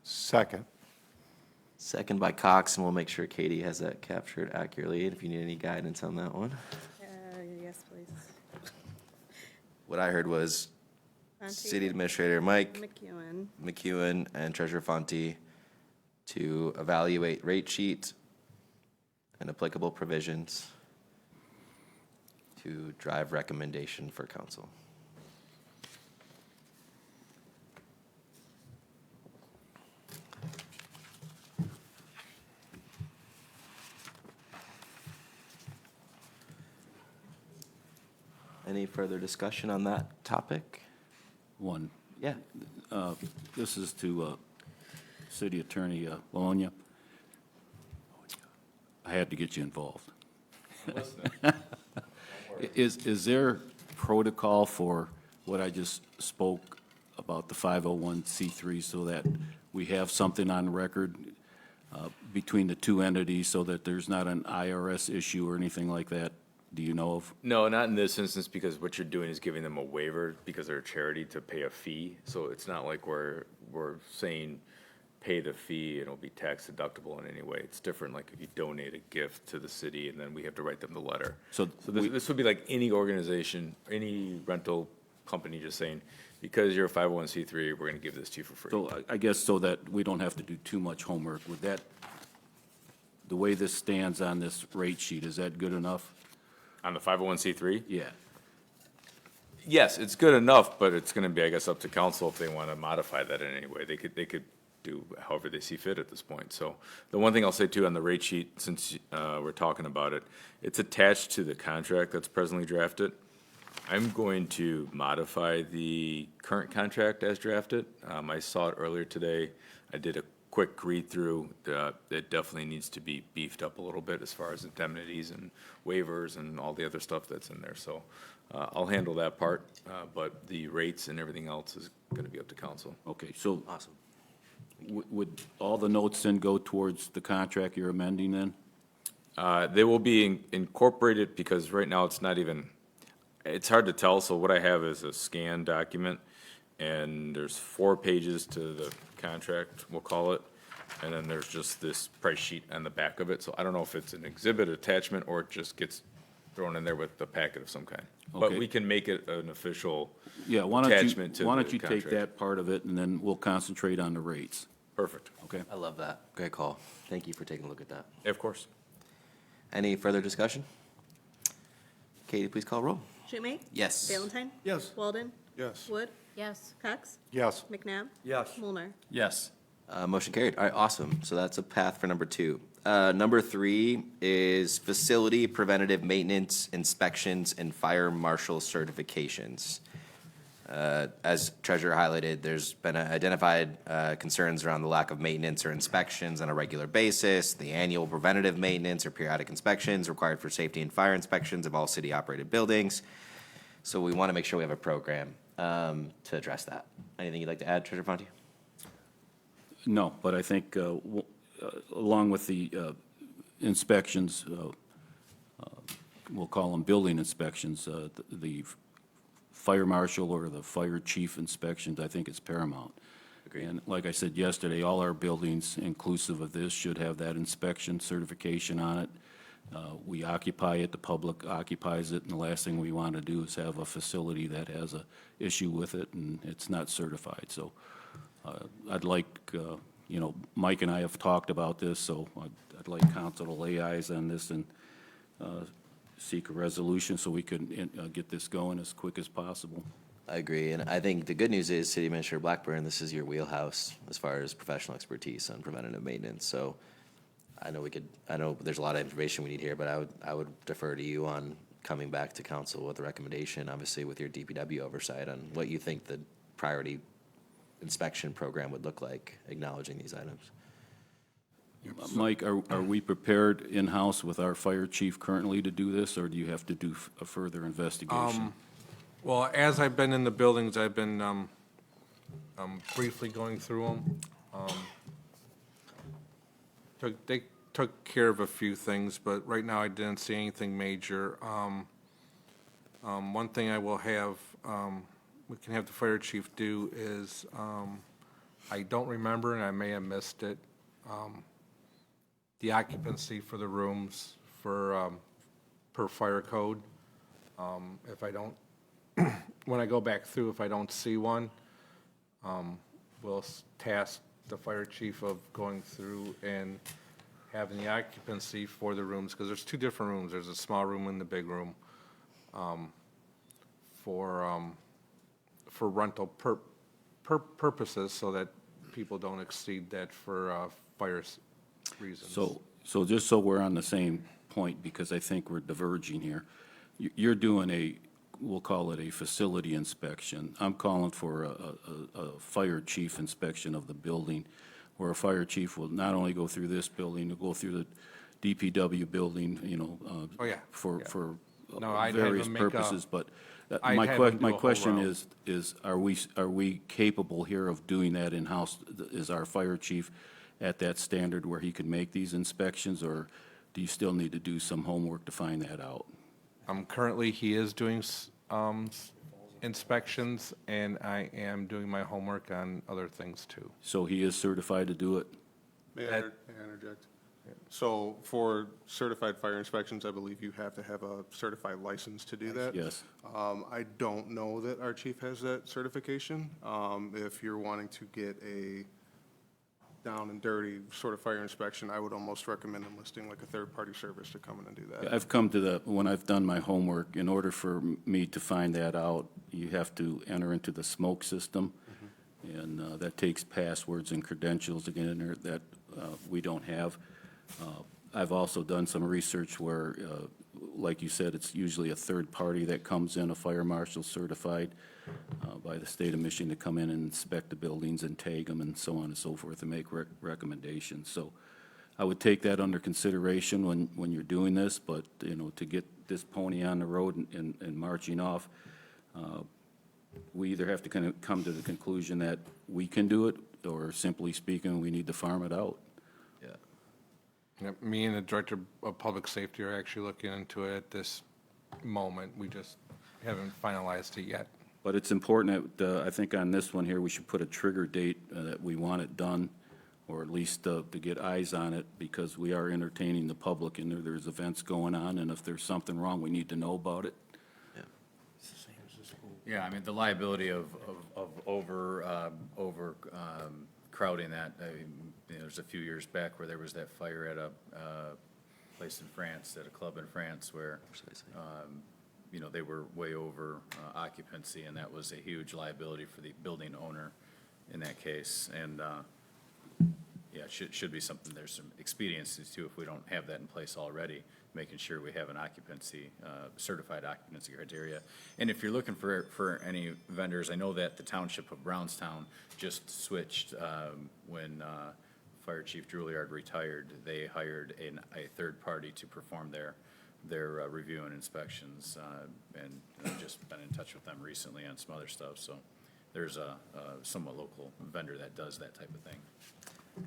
Second. Second by Cox, and we'll make sure Katie has that captured accurately, and if you need any guidance on that one. Yes, please. What I heard was Fonte, City Administrator Mike McEwen. and Treasurer Fonte to evaluate rate sheet and applicable provisions to drive recommendation for council. Any further discussion on that topic? One, Yeah. this is to City Attorney Bologna. I had to get you involved. Is there protocol for what I just spoke about the 501c3 so that we have something on record between the two entities so that there's not an IRS issue or anything like that? Do you know of? No, not in this instance, because what you're doing is giving them a waiver because they're a charity to pay a fee. So it's not like we're saying pay the fee and it'll be tax deductible in any way. It's different, like if you donate a gift to the city and then we have to write them the letter. So This would be like any organization, any rental company just saying, because you're a 501c3, we're gonna give this to you for free. So I guess so that we don't have to do too much homework, would that, the way this stands on this rate sheet, is that good enough? On the 501c3? Yeah. Yes, it's good enough, but it's gonna be, I guess, up to council if they wanna modify that in any way. They could do however they see fit at this point. So the one thing I'll say too on the rate sheet, since, we're talking about it, it's attached to the contract that's presently drafted. I'm going to modify the current contract as drafted. I saw it earlier today. I did a quick read-through. It definitely needs to be beefed up a little bit as far as indemnities and waivers and all the other stuff that's in there. So I'll handle that part, but the rates and everything else is gonna be up to council. Okay, so Awesome. would all the notes then go towards the contract you're amending then? They will be incorporated because right now it's not even, it's hard to tell, so what I have is a scanned document, and there's 4 pages to the contract, we'll call it, and then there's just this price sheet on the back of it, so I don't know if it's an exhibit attachment or it just gets thrown in there with a packet of some kind. But Okay. we can make it an official Yeah, why attachment to the why don't you take contract. that part of it, and then we'll concentrate on the rates, Perfect. okay? I love that. Great call. Thank you for taking a look at that. Of course. Any further discussion? Katie, please call roll. Schumate? Yes. Valentine? Yes. Walden? Yes. Wood? Yes. Cox? Yes. McNabb? Yes. Mulnar? Yes. Motion carried. All right, awesome. So that's a path for number 2. Number 3 is facility preventative maintenance inspections and fire marshal certifications. As Treasurer highlighted, there's been identified concerns around the lack of maintenance or inspections on a regular basis, the annual preventative maintenance or periodic inspections required for safety and fire inspections of all city-operated buildings. So we want to make sure we have a program to address that. Anything you'd like to add, Treasurer Fonte? No, but I think, along with the inspections, we'll call them building inspections, the fire marshal or the fire chief inspections, I think it's paramount. Agreed. And like I said yesterday, all our buildings, inclusive of this, should have that inspection certification on it. We occupy it, the public occupies it, and the last thing we want to do is have a facility that has a issue with it and it's not certified. So I'd like, Mike and I have talked about this, so I'd like council to lay eyes on this and seek a resolution so we can get this going as quick as possible. I agree, and I think the good news is, City Administrator Blackburn, this is your wheelhouse as far as professional expertise on preventative maintenance, so I know there's a lot of information we need here, but I would defer to you on coming back to council with a recommendation, obviously with your DPW oversight on what you think the priority inspection program would look like, acknowledging these items. Mike, are we prepared in-house with our fire chief currently to do this, or do you have to do a further investigation? Well, as I've been in the buildings, I've been briefly going through them. They took care of a few things, but right now I didn't see anything major. One thing I will have, we can have the fire chief do is, I don't remember, and I may have missed it, the occupancy for the rooms for, per fire code. If I don't, when I go back through, if I don't see one, we'll task the fire chief of going through and having the occupancy for the rooms, because there's 2 different rooms. There's a small room and the big room, for rental purposes, so that people don't exceed that for fire reasons. So just so we're on the same point, because I think we're diverging here, you're doing we'll call it a facility inspection. I'm calling for a fire chief inspection of the building, where a fire chief will not only go through this building, he'll go through the DPW building, Oh, yeah, for No, I'd have various him make a- purposes, but I'd my have him do a my whole question round. is, are we capable here of doing that in-house? Is our fire chief at that standard where he can make these inspections, or do you still need to do some homework to find that out? Currently, he is doing inspections, and I am doing my homework on other things too. So he is certified to do it? May I interject? So for certified fire inspections, I believe you have to have a certified license to do that. Yes. I don't know that our chief has that certification. If you're wanting to get down and dirty sort of fire inspection, I would almost recommend enlisting like a third-party service to come in and do that. I've come to when I've done my homework, in order for me to find that out, you have to enter into the smoke system. And that takes passwords and credentials to get in there that we don't have. I've also done some research where, like you said, it's usually a third party that comes in, a fire marshal certified by the state of Michigan to come in and inspect the buildings and tag them and so on and so forth and make recommendations. So I would take that under consideration when you're doing this, but, you know, to get this pony on the road and marching off, we either have to kind of come to the conclusion that we can do it, or simply speaking, we need to farm it out. Yeah. Yep, me and the Director of Public Safety are actually looking into it at this moment. We just haven't finalized it yet. But it's important that, I think on this one here, we should put a trigger date that we want it done, or at least to get eyes on it, because we are entertaining the public, and there's events going on, and if there's something wrong, we need to know about it. Yeah, I mean, the liability of crowding that, you know, there's a few years back where there was that fire at a place in France, at a club in France, where, you know, they were way over occupancy, and that was a huge liability for the building owner in that case. And, yeah, it should be something, there's some expediencies too, if we don't have that in place already, making sure we have an occupancy, certified occupancy criteria. And if you're looking for any vendors, I know that the Township of Brownstown just switched, when Fire Chief Juilliard retired, they hired a third party to perform their review and inspections, and I've just been in touch with them recently on some other stuff, so there's a somewhat local vendor that does that type of thing.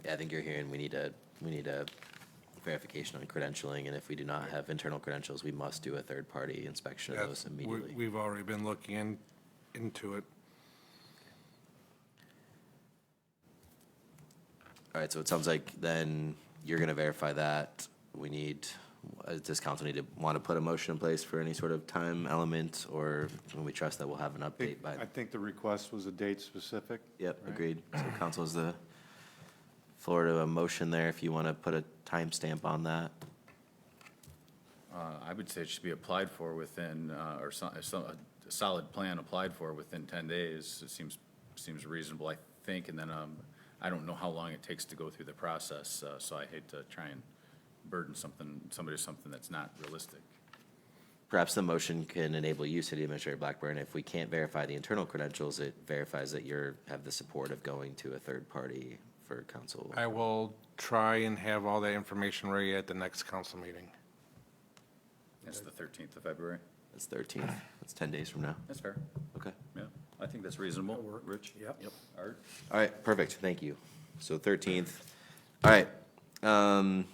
Yeah, I think you're hearing we need a verification on credentialing, and if we do not have internal credentials, we must do a third-party inspection of those immediately. We've already been looking into it. All right, so it sounds like then you're going to verify that. We need, does council want to put a motion in place for any sort of time element, or when we trust that we'll have an update by? I think the request was a date specific. Yep, right? agreed. So council has the floor to a motion there if you want to put a timestamp on that. I would say it should be applied for within, or a solid plan applied for within 10 days. It seems reasonable, I think, and then I don't know how long it takes to go through the process, so I hate to try and burden somebody with something that's not realistic. Perhaps the motion can enable you, City Administrator Blackburn, if we can't verify the internal credentials, it verifies that have the support of going to a third party for council. I will try and have all that information ready at the next council meeting. That's the 13th of February. That's 13th. That's 10 days from now. That's fair. Okay. Yeah, I think that's reasonable. Rich? Yep. Art? All right, perfect. Thank you. So 13th. All right.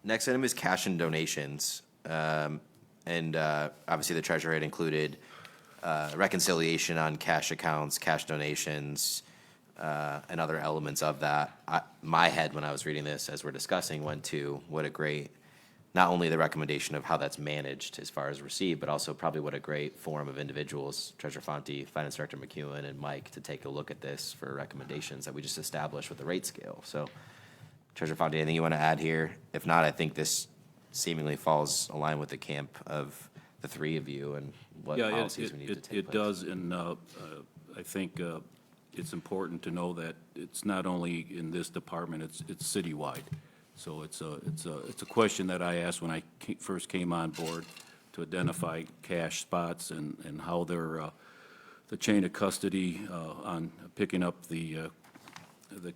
Next item is cash and donations. And obviously the treasurer had included reconciliation on cash accounts, cash donations, and other elements of that. My head, when I was reading this, as we're discussing, went to what a great, not only the recommendation of how that's managed as far as received, but also probably what a great forum of individuals, Treasurer Fonte, Finance Director McEwen, and Mike, to take a look at this for recommendations that we just established with the rate scale. So Treasurer Fonte, anything you want to add here? If not, I think this seemingly falls aligned with the camp of the three of you and what policies we need to take place. It does, and I think it's important to know that it's not only in this department, it's citywide. So it's a question that I asked when I first came on board, to identify cash spots and how they're, the chain of custody on picking up the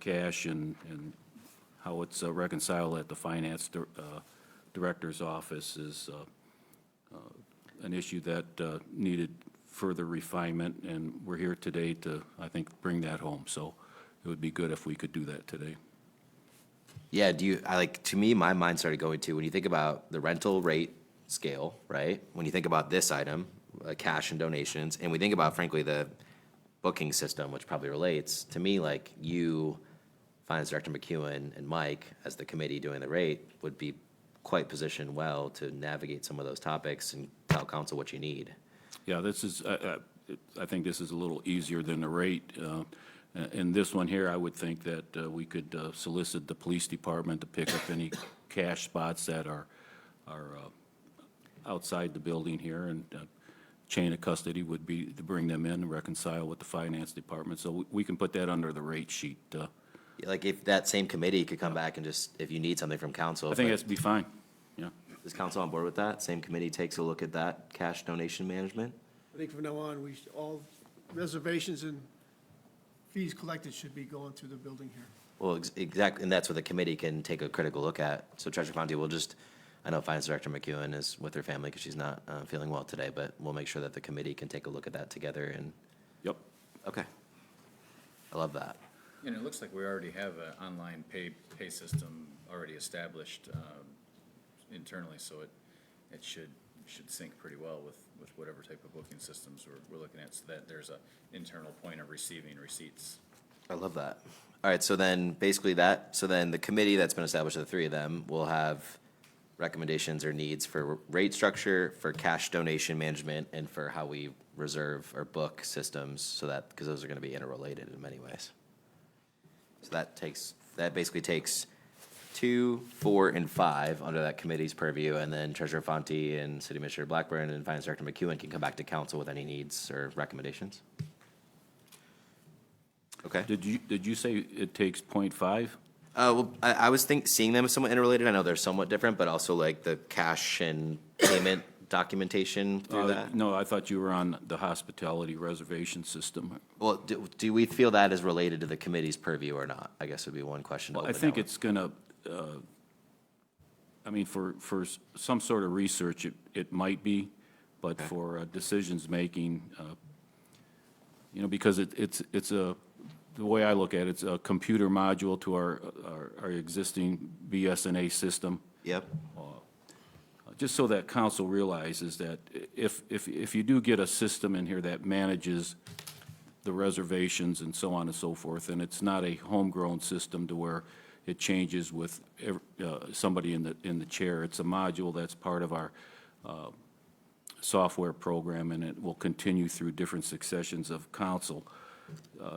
cash and how it's reconciled at the finance director's office is an issue that needed further refinement, and we're here today to, I think, bring that home. So it would be good if we could do that today. Yeah, to me, my mind started going to, when you think about the rental rate scale, right? When you think about this item, cash and donations, and we think about, frankly, the booking system, which probably relates, to me, like you, Finance Director McEwen, and Mike, as the committee doing the rate, would be quite positioned well to navigate some of those topics and tell council what you need. Yeah, this is, I think this is a little easier than the rate. In this one here, I would think that we could solicit the police department to pick up any cash spots that are outside the building here, and chain of custody would be to bring them in and reconcile with the finance department. So we can put that under the rate sheet. Like if that same committee could come back and just, if you need something from council. I think but that'd be fine, yeah. Is council on board with that? Same committee takes a look at that cash donation management? I think from now on, all reservations and fees collected should be going through the building here. Well, exactly, and that's what the committee can take a critical look at. So Treasurer Fonte will just, I know Finance Director McEwen is with her family because she's not feeling well today, but we'll make sure that the committee can take a look at that together and, Yep. okay. I love that. And it looks like we already have an online pay system already established internally, so it should sync pretty well with whatever type of booking systems we're looking at, so that there's a internal point of receiving receipts. I love that. All right, so then basically the committee that's been established, the three of them, will have recommendations or needs for rate structure, for cash donation management, and for how we reserve or book systems, so that, because those are gonna be interrelated in many ways. So that basically takes 2, 4, and 5 under that committee's purview, and then Treasurer Fonte and City Administrator Blackburn and Finance Director McEwen can come back to council with any needs or recommendations. Okay. Did you say it takes .5? Well, I was seeing them as somewhat interrelated. I know they're somewhat different, but also like the cash and payment documentation through that. No, I thought you were on the hospitality reservation system. Well, do we feel that is related to the committee's purview or not? I guess would be one question to Well, I open think that it's gonna, I mean, for some sort of research, it might be, but for decisions-making, you know, because it's the way I look at it, it's a computer module to our existing BSNA system. Yep. Just so that council realizes that if you do get a system in here that manages the reservations and so on and so forth, and it's not a homegrown system to where it changes with somebody in the chair, it's a module that's part of our software program, and it will continue through different successions of council.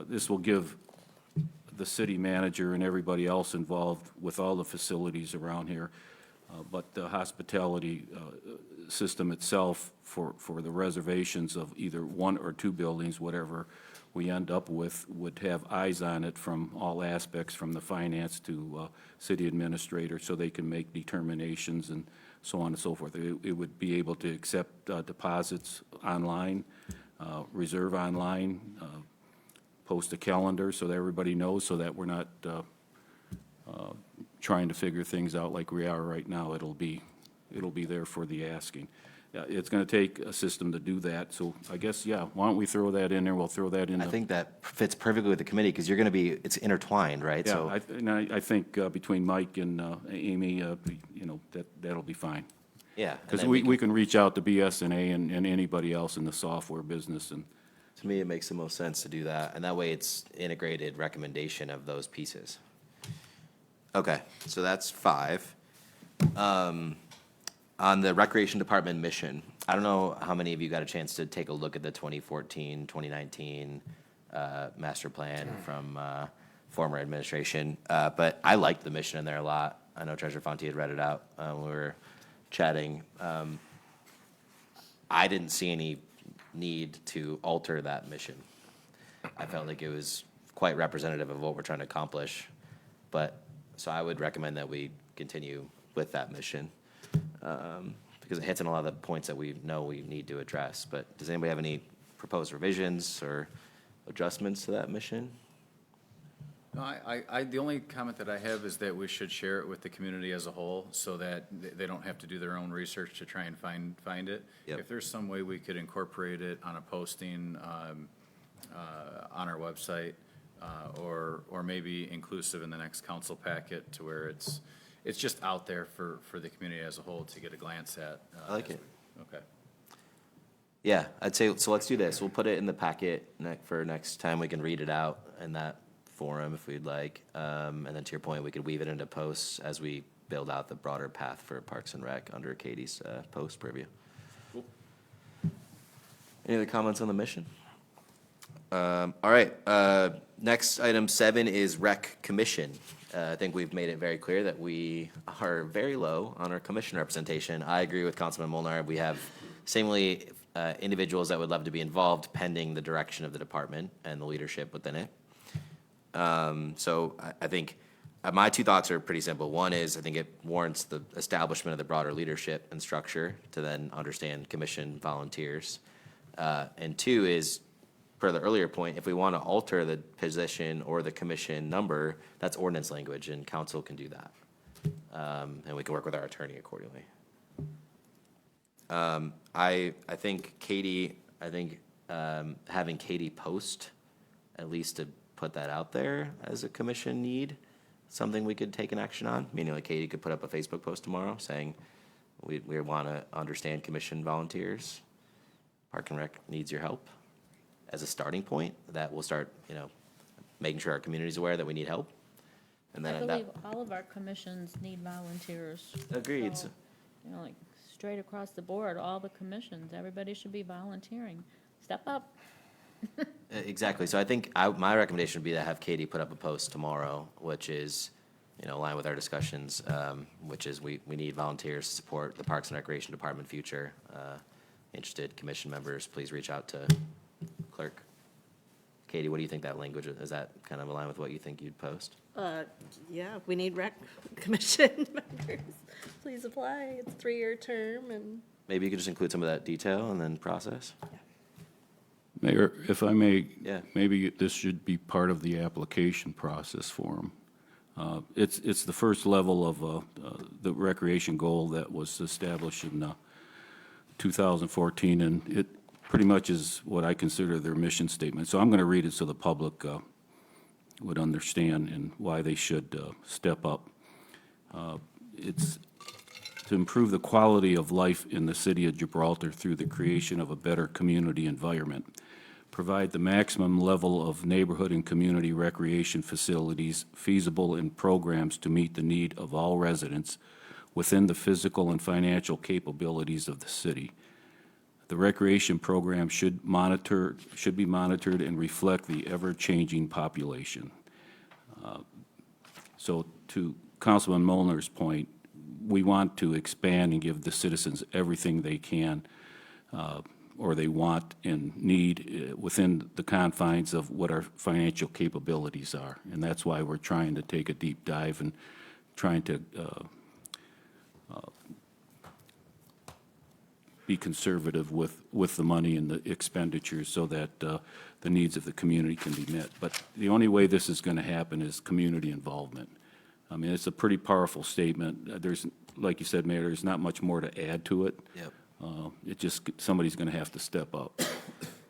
This will give the city manager and everybody else involved with all the facilities around here, but the hospitality system itself for the reservations of either 1 or 2 buildings, whatever we end up with, would have eyes on it from all aspects, from the finance to city administrator, so they can make determinations and so on and so forth. It would be able to accept deposits online, reserve online, post a calendar so that everybody knows, so that we're not trying to figure things out like we are right now. It'll be there for the asking. It's going to take a system to do that, so I guess, yeah, why don't we throw that in there? We'll throw that in. I think that fits perfectly with the committee, because you're going to be, it's intertwined, right? Yeah, So I think between Mike and Amy, you know, that'll be fine. yeah. and Because then we can reach out to BSNA and anybody else in the software business, and To me, it makes the most sense to do that, and that way it's integrated recommendation of those pieces. Okay, so that's 5. On the Recreation Department mission, I don't know how many of you got a chance to take a look at the 2014, 2019 master plan from former administration, but I liked the mission in there a lot. I know Treasurer Fonte had read it out when we were chatting. I didn't see any need to alter that mission. I felt like it was quite representative of what we're trying to accomplish. But, so I would recommend that we continue with that mission, because it hits on a lot of the points that we know we need to address. But does anybody have any proposed revisions or adjustments to that mission? No, the only comment that I have is that we should share it with the community as a whole, so that they don't have to do their own research to try and find it. Yep. If there's some way we could incorporate it on a posting on our website, or maybe inclusive in the next council packet, to where it's just out there for the community as a whole to get a glance at. I like it. Okay. Yeah, I'd say, so let's do this. We'll put it in the packet for next time. We can read it out in that forum if we'd like. And then to your point, we could weave it into posts as we build out the broader path for Parks and Rec under Katie's post preview. Cool. Any other comments on the mission? All right, next, item 7 is Rec Commission. I think we've made it very clear that we are very low on our commission representation. I agree with Councilman Molnar. We have seemingly individuals that would love to be involved pending the direction of the department and the leadership within it. So I think my two thoughts are pretty simple. One is, I think it warrants the establishment of the broader leadership and structure to then understand commission volunteers. And two is, per the earlier point, if we want to alter the position or the commission number, that's ordinance language, and council can do that. And we can work with our attorney accordingly. I think Katie, having Katie post, at least to put that out there as a commission need, something we could take an action on, meaning like Katie could put up a Facebook post tomorrow saying, we want to understand commission volunteers. Park and Rec needs your help. As a starting point, that will start, making sure our community's aware that we need help. And I then believe all of our commissions need volunteers. Agreed. So, like, straight across the board, all the commissions, everybody should be volunteering. Step up. Exactly. So I think my recommendation would be to have Katie put up a post tomorrow, which is, in line with our discussions, which is we need volunteers to support the Parks and Recreation Department future. Interested commission members, please reach out to clerk. Katie, what do you think that language, is that kind of aligned with what you think you'd post? Yeah, we need rec commission members. Please apply. It's a 3-year term and. Maybe you could just include some of that detail and then process? Mayor, if I may, Yeah. maybe this should be part of the application process for them. It's the first level of the recreation goal that was established in 2014, and it pretty much is what I consider their mission statement. So I'm going to read it so the public would understand and why they should step up. It's to improve the quality of life in the city of Gibraltar through the creation of a better community environment. Provide the maximum level of neighborhood and community recreation facilities feasible in programs to meet the need of all residents within the physical and financial capabilities of the city. The recreation program should be monitored and reflect the ever-changing population. So to Councilman Molnar's point, we want to expand and give the citizens everything they can or they want and need within the confines of what our financial capabilities are. And that's why we're trying to take a deep dive and trying to be conservative with the money and the expenditures so that the needs of the community can be met. But the only way this is going to happen is community involvement. I mean, it's a pretty powerful statement. There's, like you said, Mayor, there's not much more to add to it. Yep. It just, somebody's going to have to step up.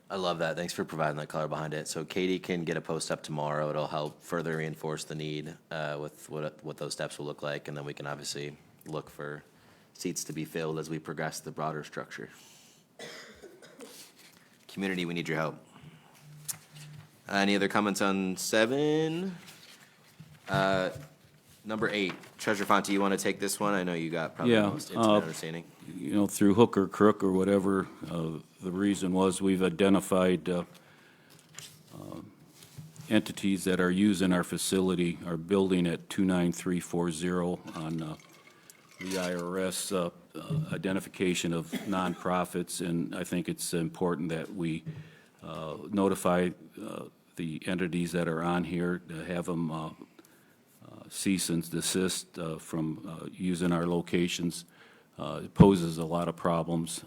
I love that. Thanks for providing that color behind it. So Katie can get a post up tomorrow. It'll help further reinforce the need with what those steps will look like, and then we can obviously look for seats to be filled as we progress the broader structure. Community, we need your help. Any other comments on 7? Number 8, Treasurer Fonte, you want to take this one? I know you got probably the Yeah, most intimate understanding. Through hook or crook or whatever, the reason was we've identified entities that are using our facility, our building at 29340 on the IRS identification of nonprofits, and I think it's important that we notify the entities that are on here to have them cease and desist from using our locations. It poses a lot of problems.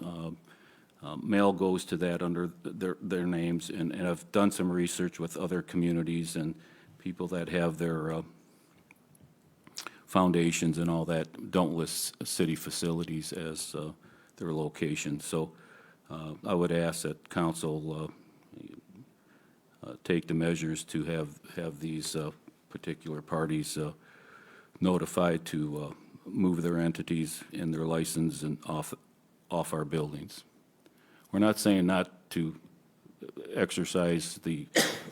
Mail goes to that under their names, and I've done some research with other communities and people that have their foundations and all that don't list city facilities as their location. So I would ask that council take the measures to have these particular parties notified to move their entities and their license and off our buildings. We're not saying not to exercise the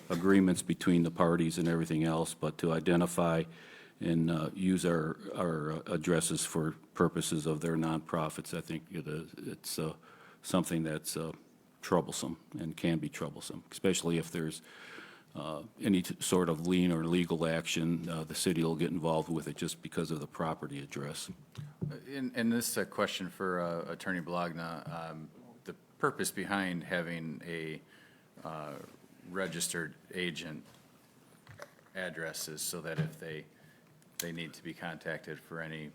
agreements between the parties and everything else, but to identify and use our addresses for purposes of their nonprofits. I think it's something that's troublesome and can be troublesome, especially if there's any sort of lien or legal action, the city will get involved with it just because of the property address. And this is a question for Attorney Bologna. The purpose behind having a registered agent address is so that if they need to be contacted for any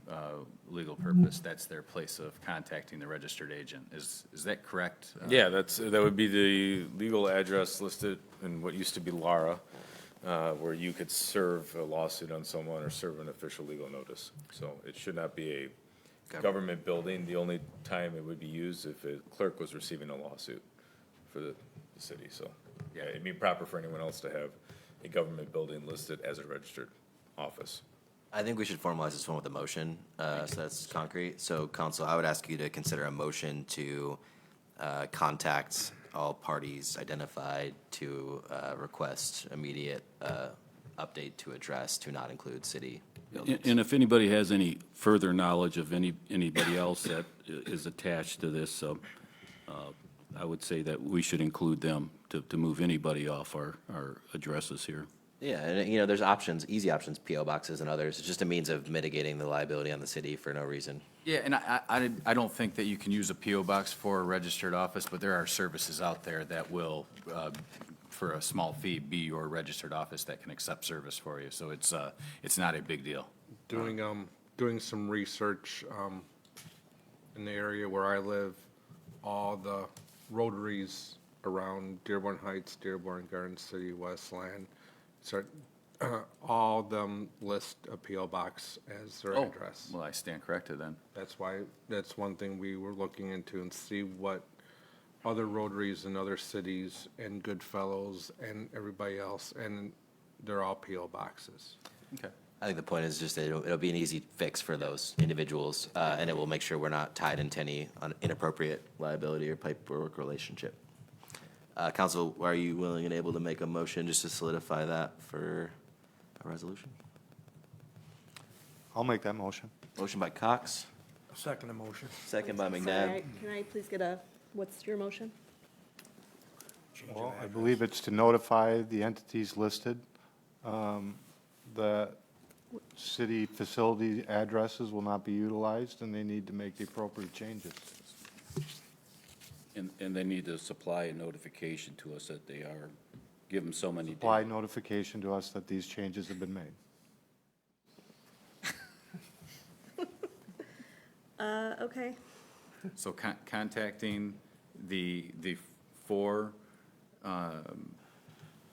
legal purpose, that's their place of contacting the registered agent. Is that correct? Yeah, that would be the legal address listed in what used to be Lara, where you could serve a lawsuit on someone or serve an official legal notice. So it should not be a government building. The only time it would be used if a clerk was receiving a lawsuit for the city. So, yeah, it'd be proper for anyone else to have a government building listed as a registered office. I think we should formalize this one with a motion, so that's concrete. So, council, I would ask you to consider a motion to contact all parties identified to request immediate update to address to not include city buildings. And if anybody has any further knowledge of anybody else that is attached to this, I would say that we should include them to move anybody off our addresses here. Yeah, and you know, there's options, easy options, PO boxes and others. It's just a means of mitigating the liability on the city for no reason. Yeah, and I don't think that you can use a PO box for a registered office, but there are services out there that will, for a small fee, be your registered office that can accept service for you. So it's not a big deal. Doing some research in the area where I live, all the rotaries around Dearborn Heights, Dearborn, Garden City, Westland, all of them list a PO box as their address. Well, I stand corrected then. That's one thing we were looking into and see what other rotaries in other cities and Goodfellows and everybody else, and they're all PO boxes. Okay. I think the point is just that it'll be an easy fix for those individuals, and it will make sure we're not tied into any inappropriate liability or paperwork relationship. Council, are you willing and able to make a motion just to solidify that for a resolution? I'll make that motion. Motion by Cox, Second motion. second by Sorry, McNabb. can I please get what's your motion? Well, I believe it's to notify the entities listed that city facility addresses will not be utilized, and they need to make the appropriate changes. And they need to supply a notification to us that they are, give them so many days. Apply notification to us that these changes have been made. Okay. So contacting the four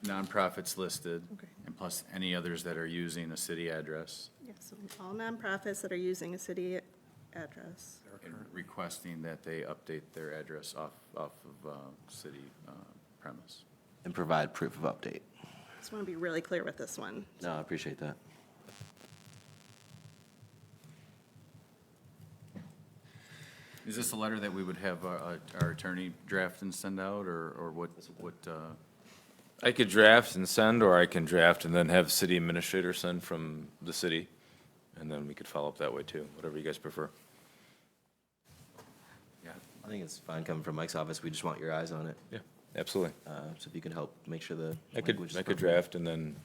nonprofits listed, Okay. and plus any others that are using a city address, Yes, so all nonprofits that are using a city address. and requesting that they update their address off of city premise. And provide proof of update. Just want to be really clear with this one. No, I appreciate that. Is this a letter that we would have our attorney draft and send out, or what? I could draft and send, or I can draft and then have city administrator send from the city, and then we could follow up that way too, whatever you guys prefer. Yeah. I think it's fine coming from Mike's office. We just want your eyes on it. Yeah, absolutely. So if you can help make sure the I could language is draft appropriate. and then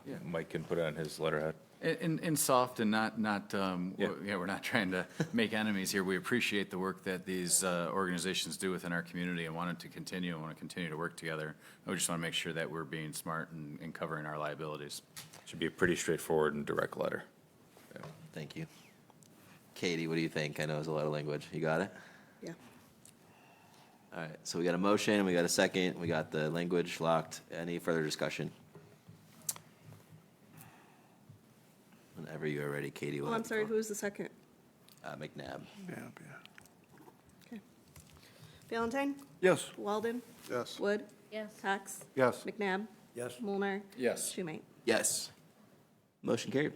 Yeah. Mike can put it on his letterhead. In soft and not, Yeah. we're not trying to make enemies here. We appreciate the work that these organizations do within our community and want it to continue, and want to continue to work together. We just want to make sure that we're being smart and covering our liabilities. Should be a pretty straightforward and direct letter. Thank you. Katie, what do you think? I know it's a lot of language. You got it? Yeah. All right, so we got a motion, we got a second, we got the language locked. Any further discussion? Whenever you are ready, Katie will Oh, have I'm the sorry, floor. who's the second? McNabb. Okay. Valentine? Yes. Walden? Yes. Wood? Yes. Cox? Yes. McNabb? Yes. Mulnar? Yes. Schumate? Yes. Motion carried.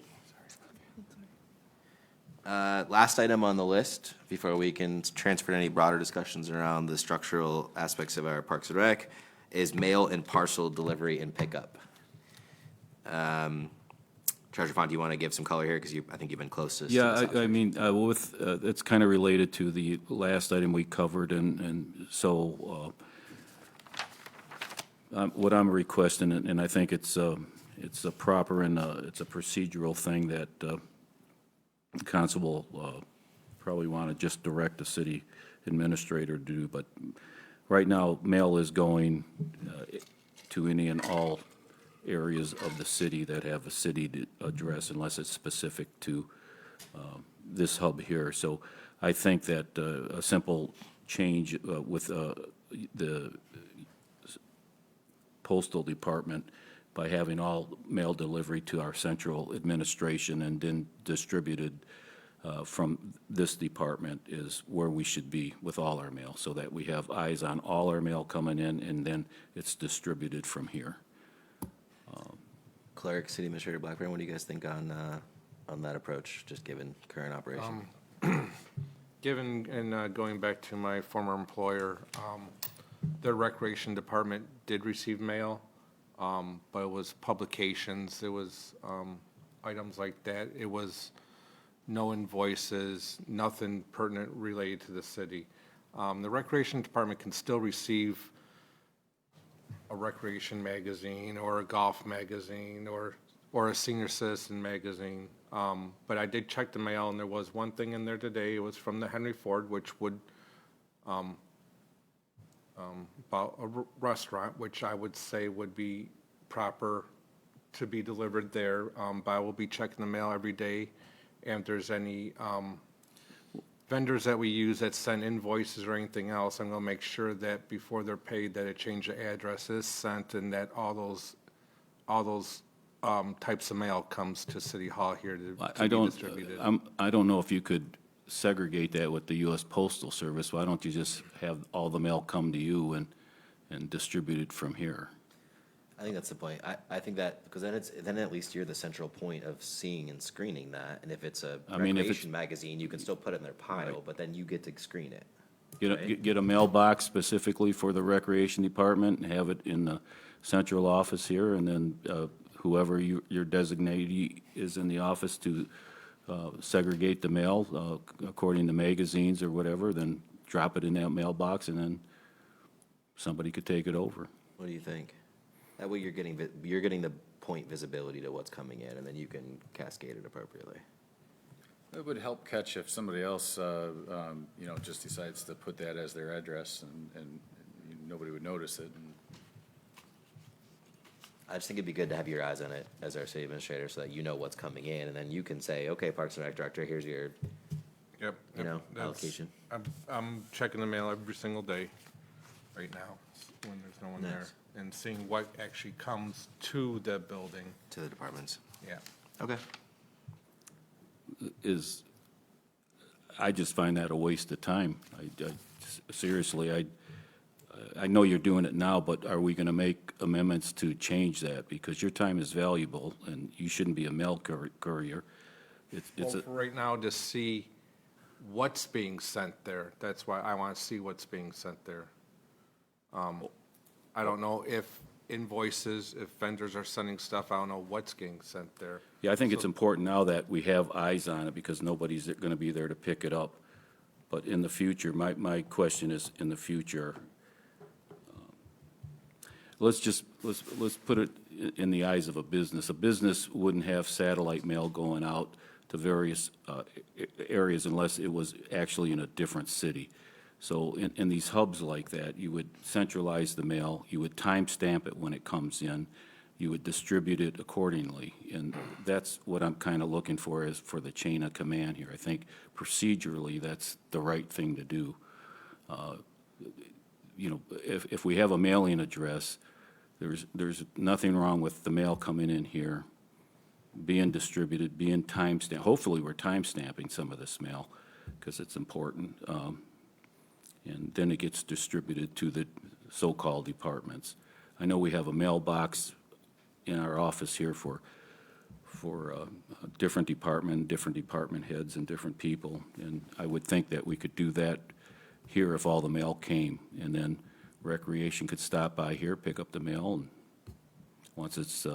Last item on the list, before we can transfer to any broader discussions around the structural aspects of our Parks and Rec, is mail and parcel delivery and pickup. Treasurer Font, do you want to give some color here? Because I think you've been closest. to Yeah, this I mean, it's kind of related to the last item we covered, and so What I'm requesting, and I think it's a proper and it's a procedural thing that council will probably want to just direct the city administrator to do, but right now, mail is going to any and all areas of the city that have a city address unless it's specific to this hub here. So I think that a simple change with the postal department by having all mail delivery to our central administration and then distributed from this department is where we should be with all our mail, so that we have eyes on all our mail coming in, and then it's distributed from here. Clerk, City Administrator Blackburn, what do you guys think on that approach, just given current operation? Given, and going back to my former employer, the Recreation Department did receive mail, but it was publications, it was items like that. It was no invoices, nothing pertinent related to the city. The Recreation Department can still receive a recreation magazine or a golf magazine or a senior citizen magazine. But I did check the mail, and there was one thing in there today. It was from the Henry Ford, which would, about a restaurant, which I would say would be proper to be delivered there. But I will be checking the mail every day. And if there's any vendors that we use that send invoices or anything else, I'm going to make sure that before they're paid, that a change of address is sent and that all those types of mail comes to City Hall here to I be don't, distributed. I don't know if you could segregate that with the U.S. Postal Service. Why don't you just have all the mail come to you and distribute it from here? I think that's the point. I think that, because then at least you're the central point of seeing and screening that, and if it's a I mean, if it's- recreation magazine, you can still put it in their pile, but then you get to screen it. Get a mailbox specifically for the Recreation Department and have it in the central office here, and then whoever your designee is in the office to segregate the mail according to magazines or whatever, then drop it in that mailbox, and then somebody could take it over. What do you think? That way you're getting the point visibility to what's coming in, and then you can cascade it appropriately. It would help catch if somebody else, just decides to put that as their address and nobody would notice it. And I just think it'd be good to have your eyes on it as our city administrator, so that you know what's coming in, and then you can say, okay, Parks and Rec Director, here's your, Yep. That's- allocation. I'm checking the mail every single day right now when there's no one there Nice. and seeing what actually comes to the building. to the departments. Yeah. Okay. I just find that a waste of time. Seriously, I know you're doing it now, but are we going to make amendments to change that? Because your time is valuable, and you shouldn't be a mail courier. It's Well, a, for right now, to see what's being sent there, that's why I want to see what's being sent there. I don't know if invoices, if vendors are sending stuff, I don't know what's getting sent there. yeah, I think it's important now that we have eyes on it, because nobody's going to be there to pick it up. But in the future, my question is, in the future, let's put it in the eyes of a business. A business wouldn't have satellite mail going out to various areas unless it was actually in a different city. So in these hubs like that, you would centralize the mail, you would timestamp it when it comes in, you would distribute it accordingly. And that's what I'm kind of looking for, is for the chain of command here. I think procedurally, that's the right thing to do. If we have a mailing address, there's nothing wrong with the mail coming in here, being distributed, being timestamped. Hopefully, we're timestamping some of this mail, because it's important. And then it gets distributed to the so-called departments. I know we have a mailbox in our office here for a different department heads and different people. And I would think that we could do that here if all the mail came, and then Recreation could stop by here, pick up the mail, and once it's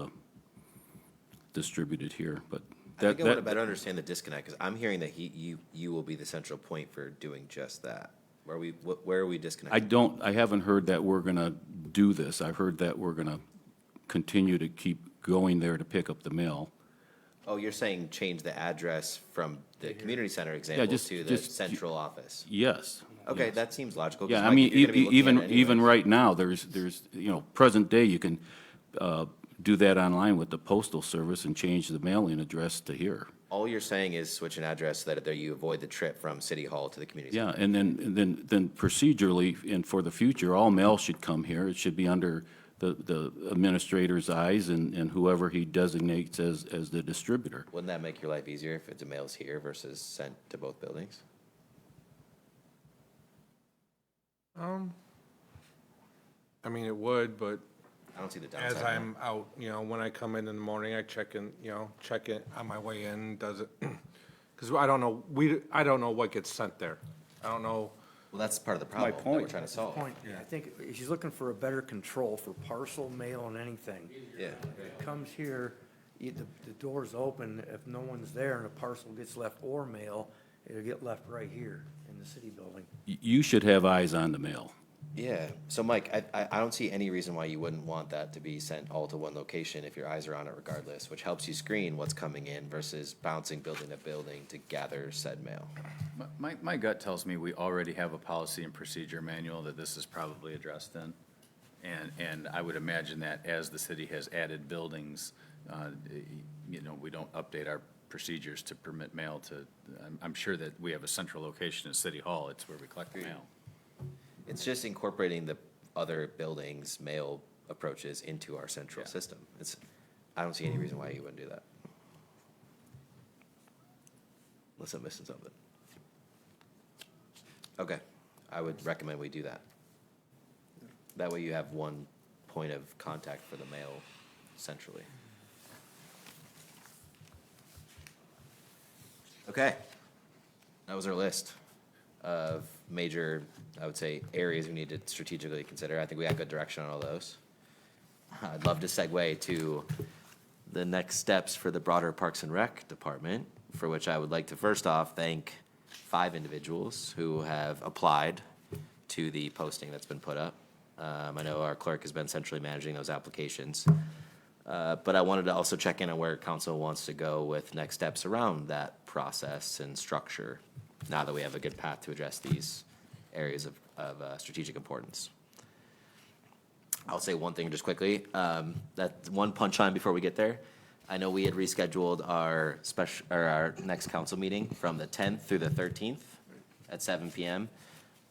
distributed here. But I think I want to better understand the disconnect, because I'm hearing that you will be the central point for doing just that. Where are we disconnected? I haven't heard that we're going to do this. I've heard that we're going to continue to keep going there to pick up the mail. Oh, you're saying change the address from the community center example just- to the just- central office? Yes. Okay, yes. that seems logical. 'cause, Yeah, I Mike, mean, you're gonna be looking at it even anyways. right now, there's, present day, you can do that online with the postal service and change the mailing address to here. All you're saying is switch an address so that you avoid the trip from City Hall to the community center. Yeah, and then procedurally, and for the future, all mail should come here. It should be under the administrator's eyes and whoever he designates as the distributor. Wouldn't that make your life easier if the mail's here versus sent to both buildings? I mean, it would, but I don't see the downside. as I'm out, when I come in the morning, I check it on my way in, does it? Because I don't know, I don't know what gets sent there. I don't know. Well, that's part of the problem that we're trying to solve. Point, I think he's looking for a better control for parcel, mail, and anything. Yeah. If it comes here, the door's open, if no one's there and a parcel gets left or mail, it'll get left right here in the city building. You should have eyes on the mail. Yeah, so Mike, I don't see any reason why you wouldn't want that to be sent all to one location if your eyes are on it regardless, which helps you screen what's coming in versus bouncing building to building to gather said mail. My gut tells me we already have a policy and procedure manual that this is probably addressed in. And I would imagine that as the city has added buildings, we don't update our procedures to permit mail to, I'm sure that we have a central location at City Hall, it's where we collect the mail. It's just incorporating the other buildings' mail approaches into our central Yeah. system. I don't see any reason why you wouldn't do that. Unless I'm missing something. Okay, I would recommend we do that. That way you have one point of contact for the mail centrally. Okay, that was our list of major, I would say, areas we need to strategically consider. I think we got good direction on all those. I'd love to segue to the next steps for the broader Parks and Rec Department, for which I would like to first off thank 5 individuals who have applied to the posting that's been put up. I know our clerk has been centrally managing those applications. But I wanted to also check in on where council wants to go with next steps around that process and structure, now that we have a good path to address these areas of strategic importance. I'll say one thing just quickly, that one punchline before we get there. I know we had rescheduled our our next council meeting from the 10th through the 13th at 7 PM.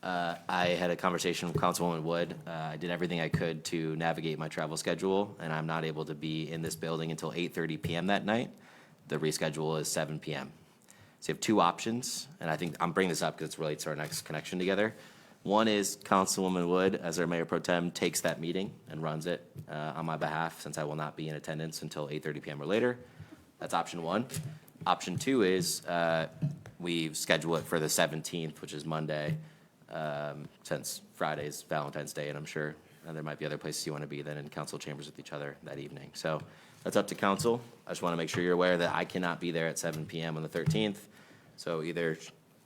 I had a conversation with Councilwoman Wood. I did everything I could to navigate my travel schedule, and I'm not able to be in this building until 8:30 PM that night. The reschedule is 7 PM. So you have 2 options, and I think I'm bringing this up because it relates to our next connection together. One is Councilwoman Wood, as our Mayor Pro Tem, takes that meeting and runs it on my behalf, since I will not be in attendance until 8:30 PM or later. That's option 1. Option 2 is we schedule it for the 17th, which is Monday, since Friday's Valentine's Day, and I'm sure there might be other places you want to be than in council chambers with each other that evening. So that's up to council. I just want to make sure you're aware that I cannot be there at 7 PM on the 13th. So either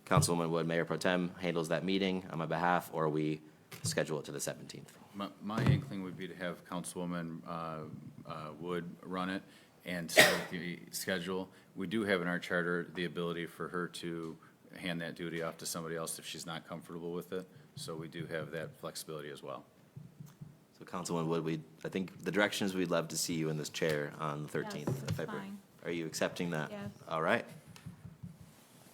Councilwoman Wood, Mayor Pro Tem, handles that meeting on my behalf, or we schedule it to the 17th. My inkling would be to have Councilwoman Wood run it and set the schedule. We do have in our charter the ability for her to hand that duty off to somebody else if she's not comfortable with it. So we do have that flexibility as well. So Councilwoman Wood, I think the direction is we'd love to see you in this chair on the 13th Yes, of that's February. fine. Are you accepting that? Yes. All right.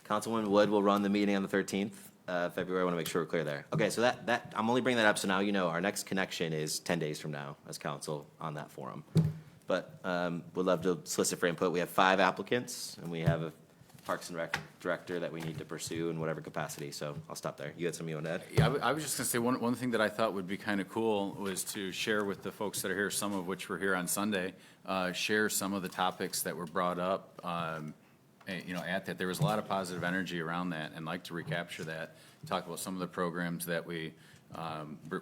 Councilwoman Wood will run the meeting on the 13th of February. I want to make sure we're clear there. Okay, so that, I'm only bringing that up so now you know our next connection is 10 days from now as council on that forum. But would love to solicit for input. We have 5 applicants, and we have a Parks and Rec director that we need to pursue in whatever capacity, so I'll stop there. You had something you want to add? Yeah, I was just gonna say, one thing that I thought would be kind of cool was to share with the folks that are here, some of which were here on Sunday, share some of the topics that were brought up, at that. There was a lot of positive energy around that, and like to recapture that, talk about some of the programs that we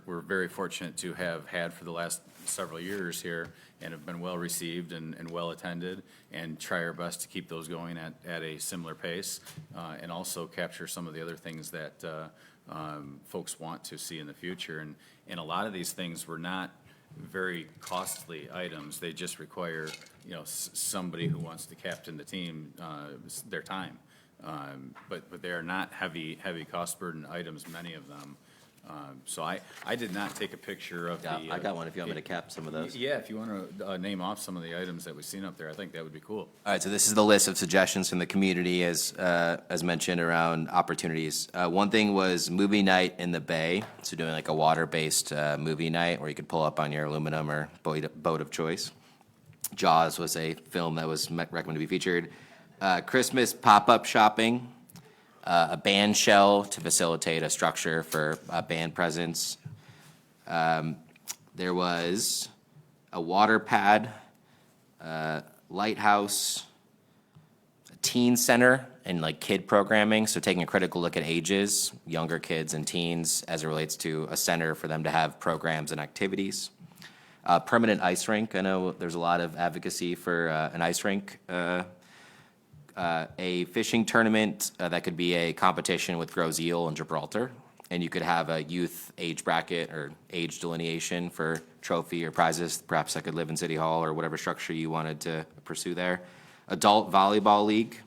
we're very fortunate to have had for the last several years here and have been well-received and well-attended, and try our best to keep those going at a similar pace, and also capture some of the other things that folks want to see in the future. And a lot of these things were not very costly items. They just require, somebody who wants to captain the team, their time. But they are not heavy cost burden items, many of them. So I did not take a picture of the. Yeah, I got one if you want me to cap some of those. Yeah, if you want to name off some of the items that we've seen up there, I think that would be cool. All right, so this is the list of suggestions from the community as mentioned around opportunities. One thing was movie night in the Bay, so doing like a water-based movie night where you could pull up on your aluminum or boat of choice. Jaws was a film that was recommended to be featured. Christmas pop-up shopping, a band shell to facilitate a structure for band presence. There was a water pad, lighthouse, a teen center, and like kid programming, so taking a critical look at ages, younger kids and teens, as it relates to a center for them to have programs and activities. Permanent ice rink, I know there's a lot of advocacy for an ice rink. A fishing tournament that could be a competition with Grows Eel and Gibraltar, and you could have a youth age bracket or age delineation for trophy or prizes, perhaps that could live in City Hall or whatever structure you wanted to pursue there. Adult volleyball league.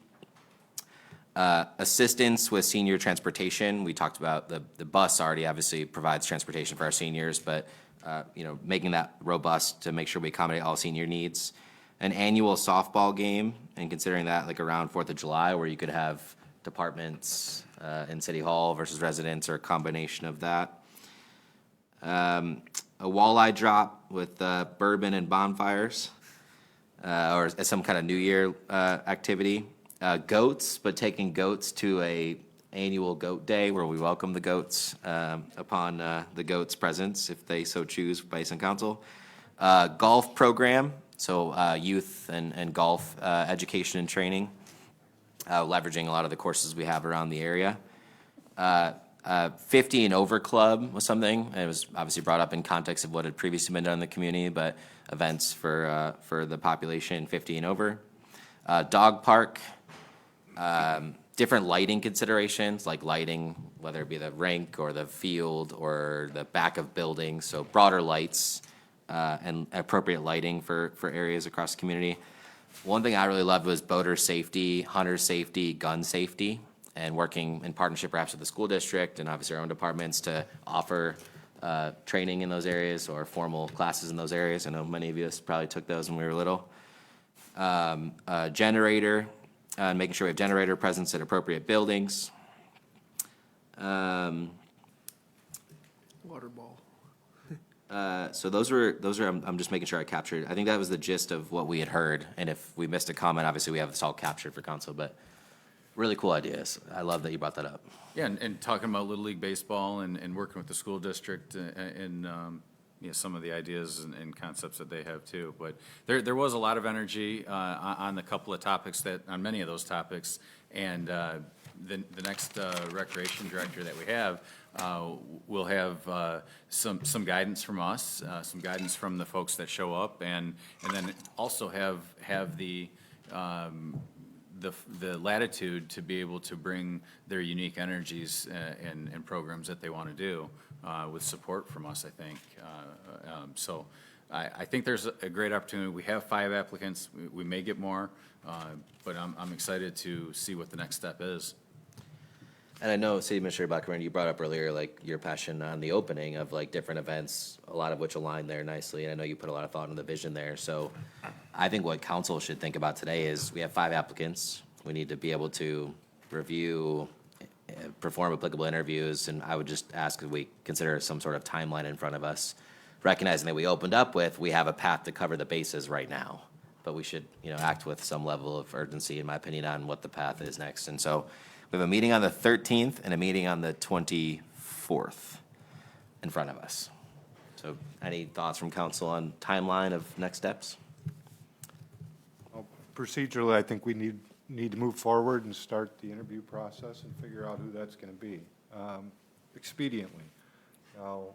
Assistance with senior transportation. We talked about the bus already obviously provides transportation for our seniors, but making that robust to make sure we accommodate all senior needs. An annual softball game, and considering that like around 4th of July, where you could have departments in City Hall versus residents, or a combination of that. A walleye drop with bourbon and bonfires, or some kind of New Year activity. Goats, but taking goats to a annual goat day where we welcome the goats upon the goats' presence, if they so choose, based on council. Golf program. So youth and golf education and training, leveraging a lot of the courses we have around the area. 50 and over club was something. It was obviously brought up in context of what had previously been done in the community, but events for the population 50 and over. Dog park, different lighting considerations, like lighting, whether it be the rink or the field or the back of buildings, so broader lights. And appropriate lighting for areas across the community. One thing I really loved was boater safety, hunter safety, gun safety, and working in partnership perhaps with the school district and obviously our own departments to offer training in those areas or formal classes in those areas. I know many of us probably took those when we were little. Generator, making sure we have generator presence at appropriate buildings. Water ball. So those are, I'm just making sure I captured. I think that was the gist of what we had heard. And if we missed a comment, obviously we have this all captured for council, but really cool ideas. I love that you brought that up. Yeah, and talking about Little League Baseball and working with the school district and some of the ideas and concepts that they have too. But there was a lot of energy on the couple of topics on many of those topics. And the next recreation director that we have will have some guidance from us, some guidance from the folks that show up, and then also have the latitude to be able to bring their unique energies and programs that they want to do with support from us, I think. So I think there's a great opportunity. We have 5 applicants. We may get more, but I'm excited to see what the next step is. And I know City Administrator Blackburn, you brought up earlier, like your passion on the opening of like different events, a lot of which align there nicely. And I know you put a lot of thought into the vision there. So I think what council should think about today is we have 5 applicants. We need to be able to review, perform applicable interviews. And I would just ask that we consider some sort of timeline in front of us, recognizing that we opened up with, we have a path to cover the bases right now. But we should, act with some level of urgency, in my opinion, on what the path is next. And so we have a meeting on the 13th and a meeting on the 24th in front of us. So any thoughts from council on timeline of next steps? Well, procedurally, I think we need to move forward and start the interview process and figure out who that's going to be expediently. Now,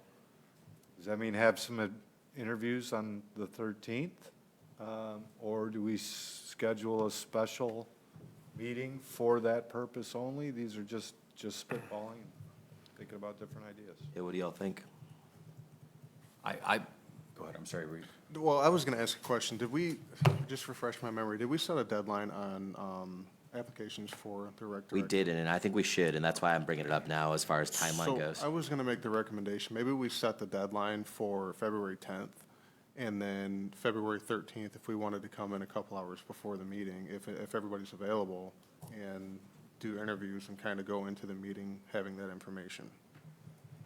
does that mean have some interviews on the 13th? Or do we schedule a special meeting for that purpose only? These are just spitballing, thinking about different ideas. Yeah, what do y'all think? Go ahead, I'm sorry, Reed. Well, I was gonna ask a question. Did we, just refresh my memory, did we set a deadline on applications for the rec We director? didn't, and I think we should, and that's why I'm bringing it up now as far as timeline goes. So I was gonna make the recommendation, maybe we set the deadline for February 10th, and then February 13th, if we wanted to come in a couple hours before the meeting, if everybody's available, and do interviews and kind of go into the meeting having that information.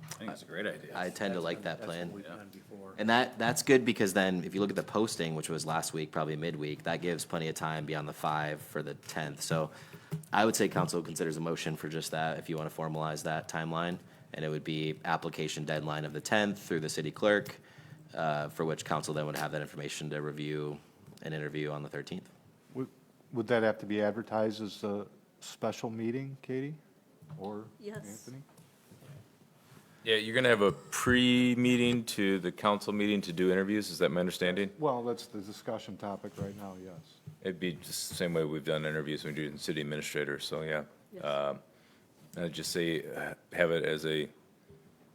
I think it's a great idea. I tend to like that That's plan. what we've done before. And that's good because then if you look at the posting, which was last week, probably midweek, that gives plenty of time beyond the 5 for the 10th. So I would say council considers a motion for just that if you want to formalize that timeline. And it would be application deadline of the 10th through the city clerk, for which council then would have that information to review and interview on the 13th. Would that have to be advertised as a special meeting, Katie? Or Yes. Anthony? Yeah, you're gonna have a pre-meeting to the council meeting to do interviews, is that my understanding? Well, that's the discussion topic right now, yes. It'd be just the same way we've done interviews when we do it in city administrator, so yeah. Yes. I'd just say, have it as a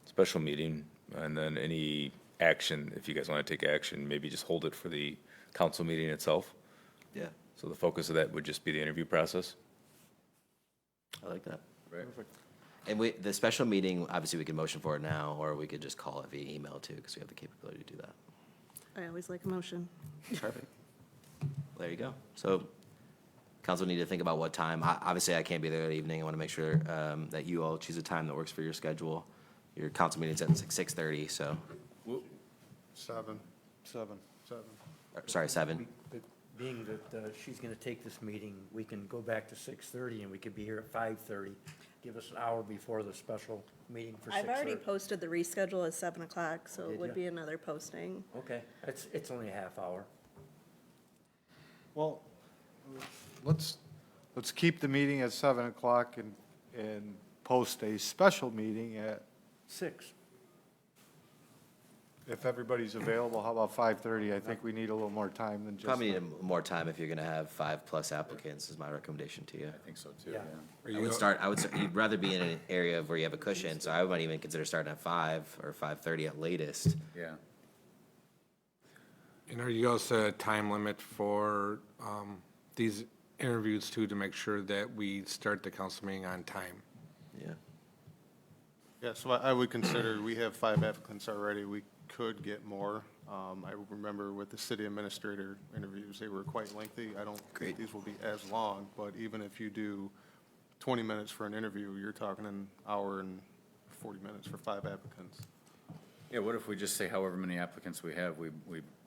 special meeting, and then any action, if you guys wanna take action, maybe just hold it for the council meeting itself. Yeah, So the focus of that would just be the interview process. I like that. Right. And the special meeting, obviously we can motion for it now, or we could just call it via email too, because we have the capability to do that. I always like a motion. Perfect. There you go. So council need to think about what time. Obviously, I can't be there that evening. I want to make sure that you all choose a time that works for your schedule. Your council meeting's at 6:30, so, 7. 7. sorry, 7. But being that she's gonna take this meeting, we can go back to 6:30 and we could be here at 5:30. Give us an hour before the special meeting for 6:30. I've already posted the reschedule as 7 o'clock, so it Did would ya? be another posting. Okay, it's only a half hour. Well, let's keep the meeting at 7 o'clock and post a special meeting at, 6. if everybody's available, how about 5:30? I think we need a little more time than just. Probably need more time if you're going to have 5+ applicants, is my recommendation to you. I think so too, Yeah. yeah. I would start, you'd rather be in an area where you have a cushion, so I might even consider starting at 5 or 5:30 at latest. Yeah. And are you also a time limit for these interviews too, to make sure that we start the council meeting on time? Yeah. Yeah, so I would consider, we have 5 applicants already, we could get more. I remember with the city administrator interviews, they were quite lengthy. I don't Great. think these will be as long, but even if you do 20 minutes for an interview, you're talking an hour and 40 minutes for 5 applicants. Yeah, what if we just say however many applicants we have, we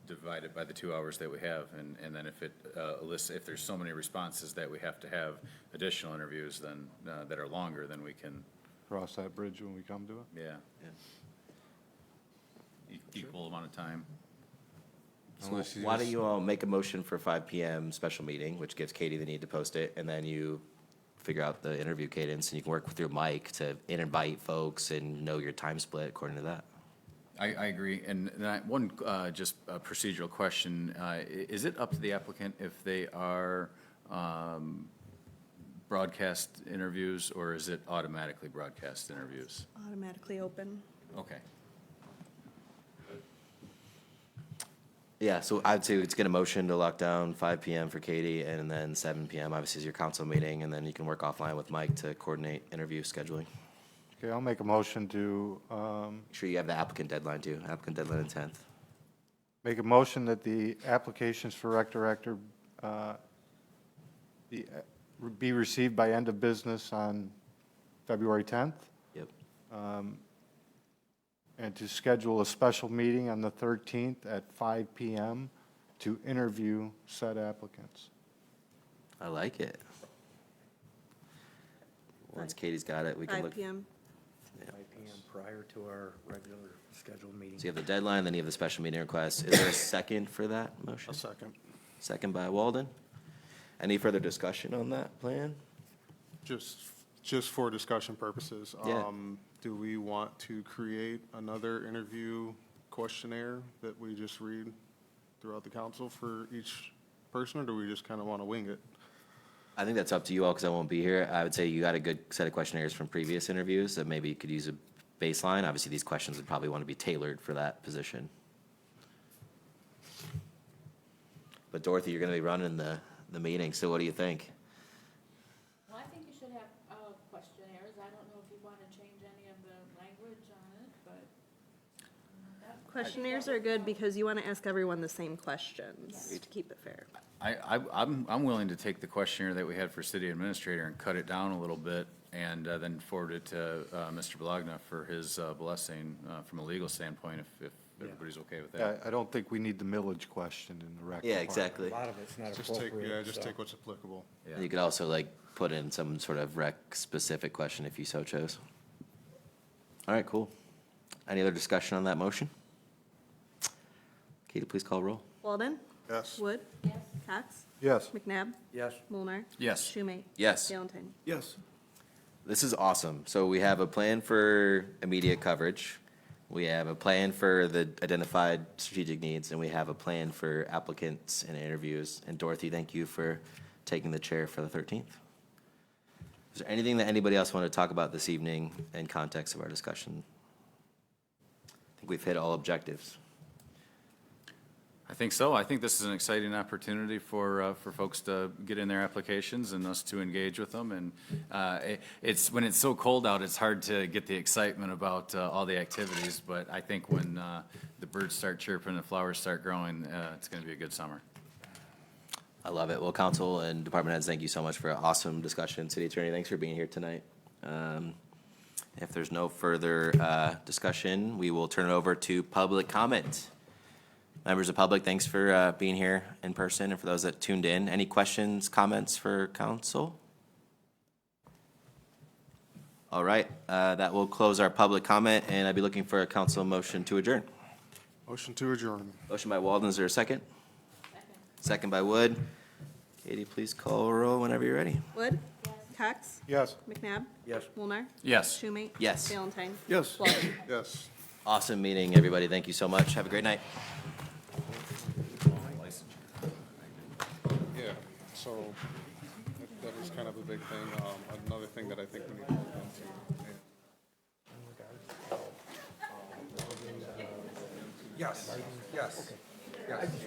divide it by the 2 hours that we have, and then if it lists, if there's so many responses that we have to have additional interviews then, that are longer, then we can, Cross that bridge when we come to it. yeah. Equal amount of time. So Unless you why don't just- you all make a motion for 5 PM special meeting, which gives Katie the need to post it, and then you figure out the interview cadence, and you can work with your Mike to invite folks and know your time split according to that. I agree, and one, just a procedural question, is it up to the applicant if they are broadcast interviews, or is it automatically broadcast interviews? Automatically open. Okay. Yeah, so I'd say it's get a motion to lock down 5 PM for Katie, and then 7 PM obviously is your council meeting, and then you can work offline with Mike to coordinate interview scheduling. Okay, I'll make a motion to, Make sure you have the applicant deadline too, applicant deadline the 10th. make a motion that the applications for rec director be received by end of business on February 10th, Yep. and to schedule a special meeting on the 13th at 5 PM to interview said applicants. I like it. Once Katie's got it, we can 5 look. PM. 5 PM prior to our regular scheduled meeting. So you have the deadline, then you have the special meeting request. Is there a second for that motion? A second. Second by Walden. Any further discussion on that plan? Just just for discussion purposes, Yeah. do we want to create another interview questionnaire that we just read throughout the council for each person, or do we just kind of want to wing it? I think that's up to you all, because I won't be here. I would say you got a good set of questionnaires from previous interviews, that maybe you could use a baseline. Obviously, these questions would probably want to be tailored for that position. But Dorothy, you're going to be running the meeting, so what do you think? Well, I think you should have questionnaires. I don't know if you want to change any of the language on it, but. Questionnaires are good because you want to ask everyone the same questions to keep it fair. I'm willing to take the questionnaire that we had for city administrator and cut it down a little bit, and then forward it to Mr. Bologna for his blessing from a legal standpoint, if everybody's okay with Yeah, that. I don't think we need the millage question in the rec. Yeah, department. exactly. A lot of it's not Just take, appropriate. just so. take what's applicable. Yeah. You could also like put in some sort of rec-specific question if you so chose. All right, cool. Any other discussion on that motion? Katie, please call roll. Walden? Yes. Wood? Yes. Cox? Yes. McNabb? Yes. Mulnar? Yes. Schumate? Yes. Valentine? Yes. This is awesome. So we have a plan for immediate coverage. We have a plan for the identified strategic needs, and we have a plan for applicants and interviews. And Dorothy, thank you for taking the chair for the 13th. Is there anything that anybody else want to talk about this evening in context of our discussion? I think we've hit all objectives. I think so. I think this is an exciting opportunity for folks to get in their applications and us to engage with them. And it's, when it's so cold out, it's hard to get the excitement about all the activities. But I think when the birds start chirping and flowers start growing, it's going to be a good summer. I love it. Well, council and department heads, thank you so much for an awesome discussion. City Attorney, thanks for being here tonight. If there's no further discussion, we will turn it over to public comment. Members of the public, thanks for being here in person, and for those that tuned in. Any questions, comments for council? All right, that will close our public comment, and I'd be looking for a council motion to adjourn. Motion to adjourn. Motion by Walden, is there a second? Second by Wood. Katie, please call roll whenever you're ready. Wood? Cox? Yes. McNabb? Yes. Mulnar? Yes. Schumate? Yes. Valentine? Yes. Walden? Yes. Awesome meeting, everybody. Thank you so much. Have a great night. Yeah, so that is kind of a big thing. Another thing that I think we need to look into. Yes. Yes. Yes.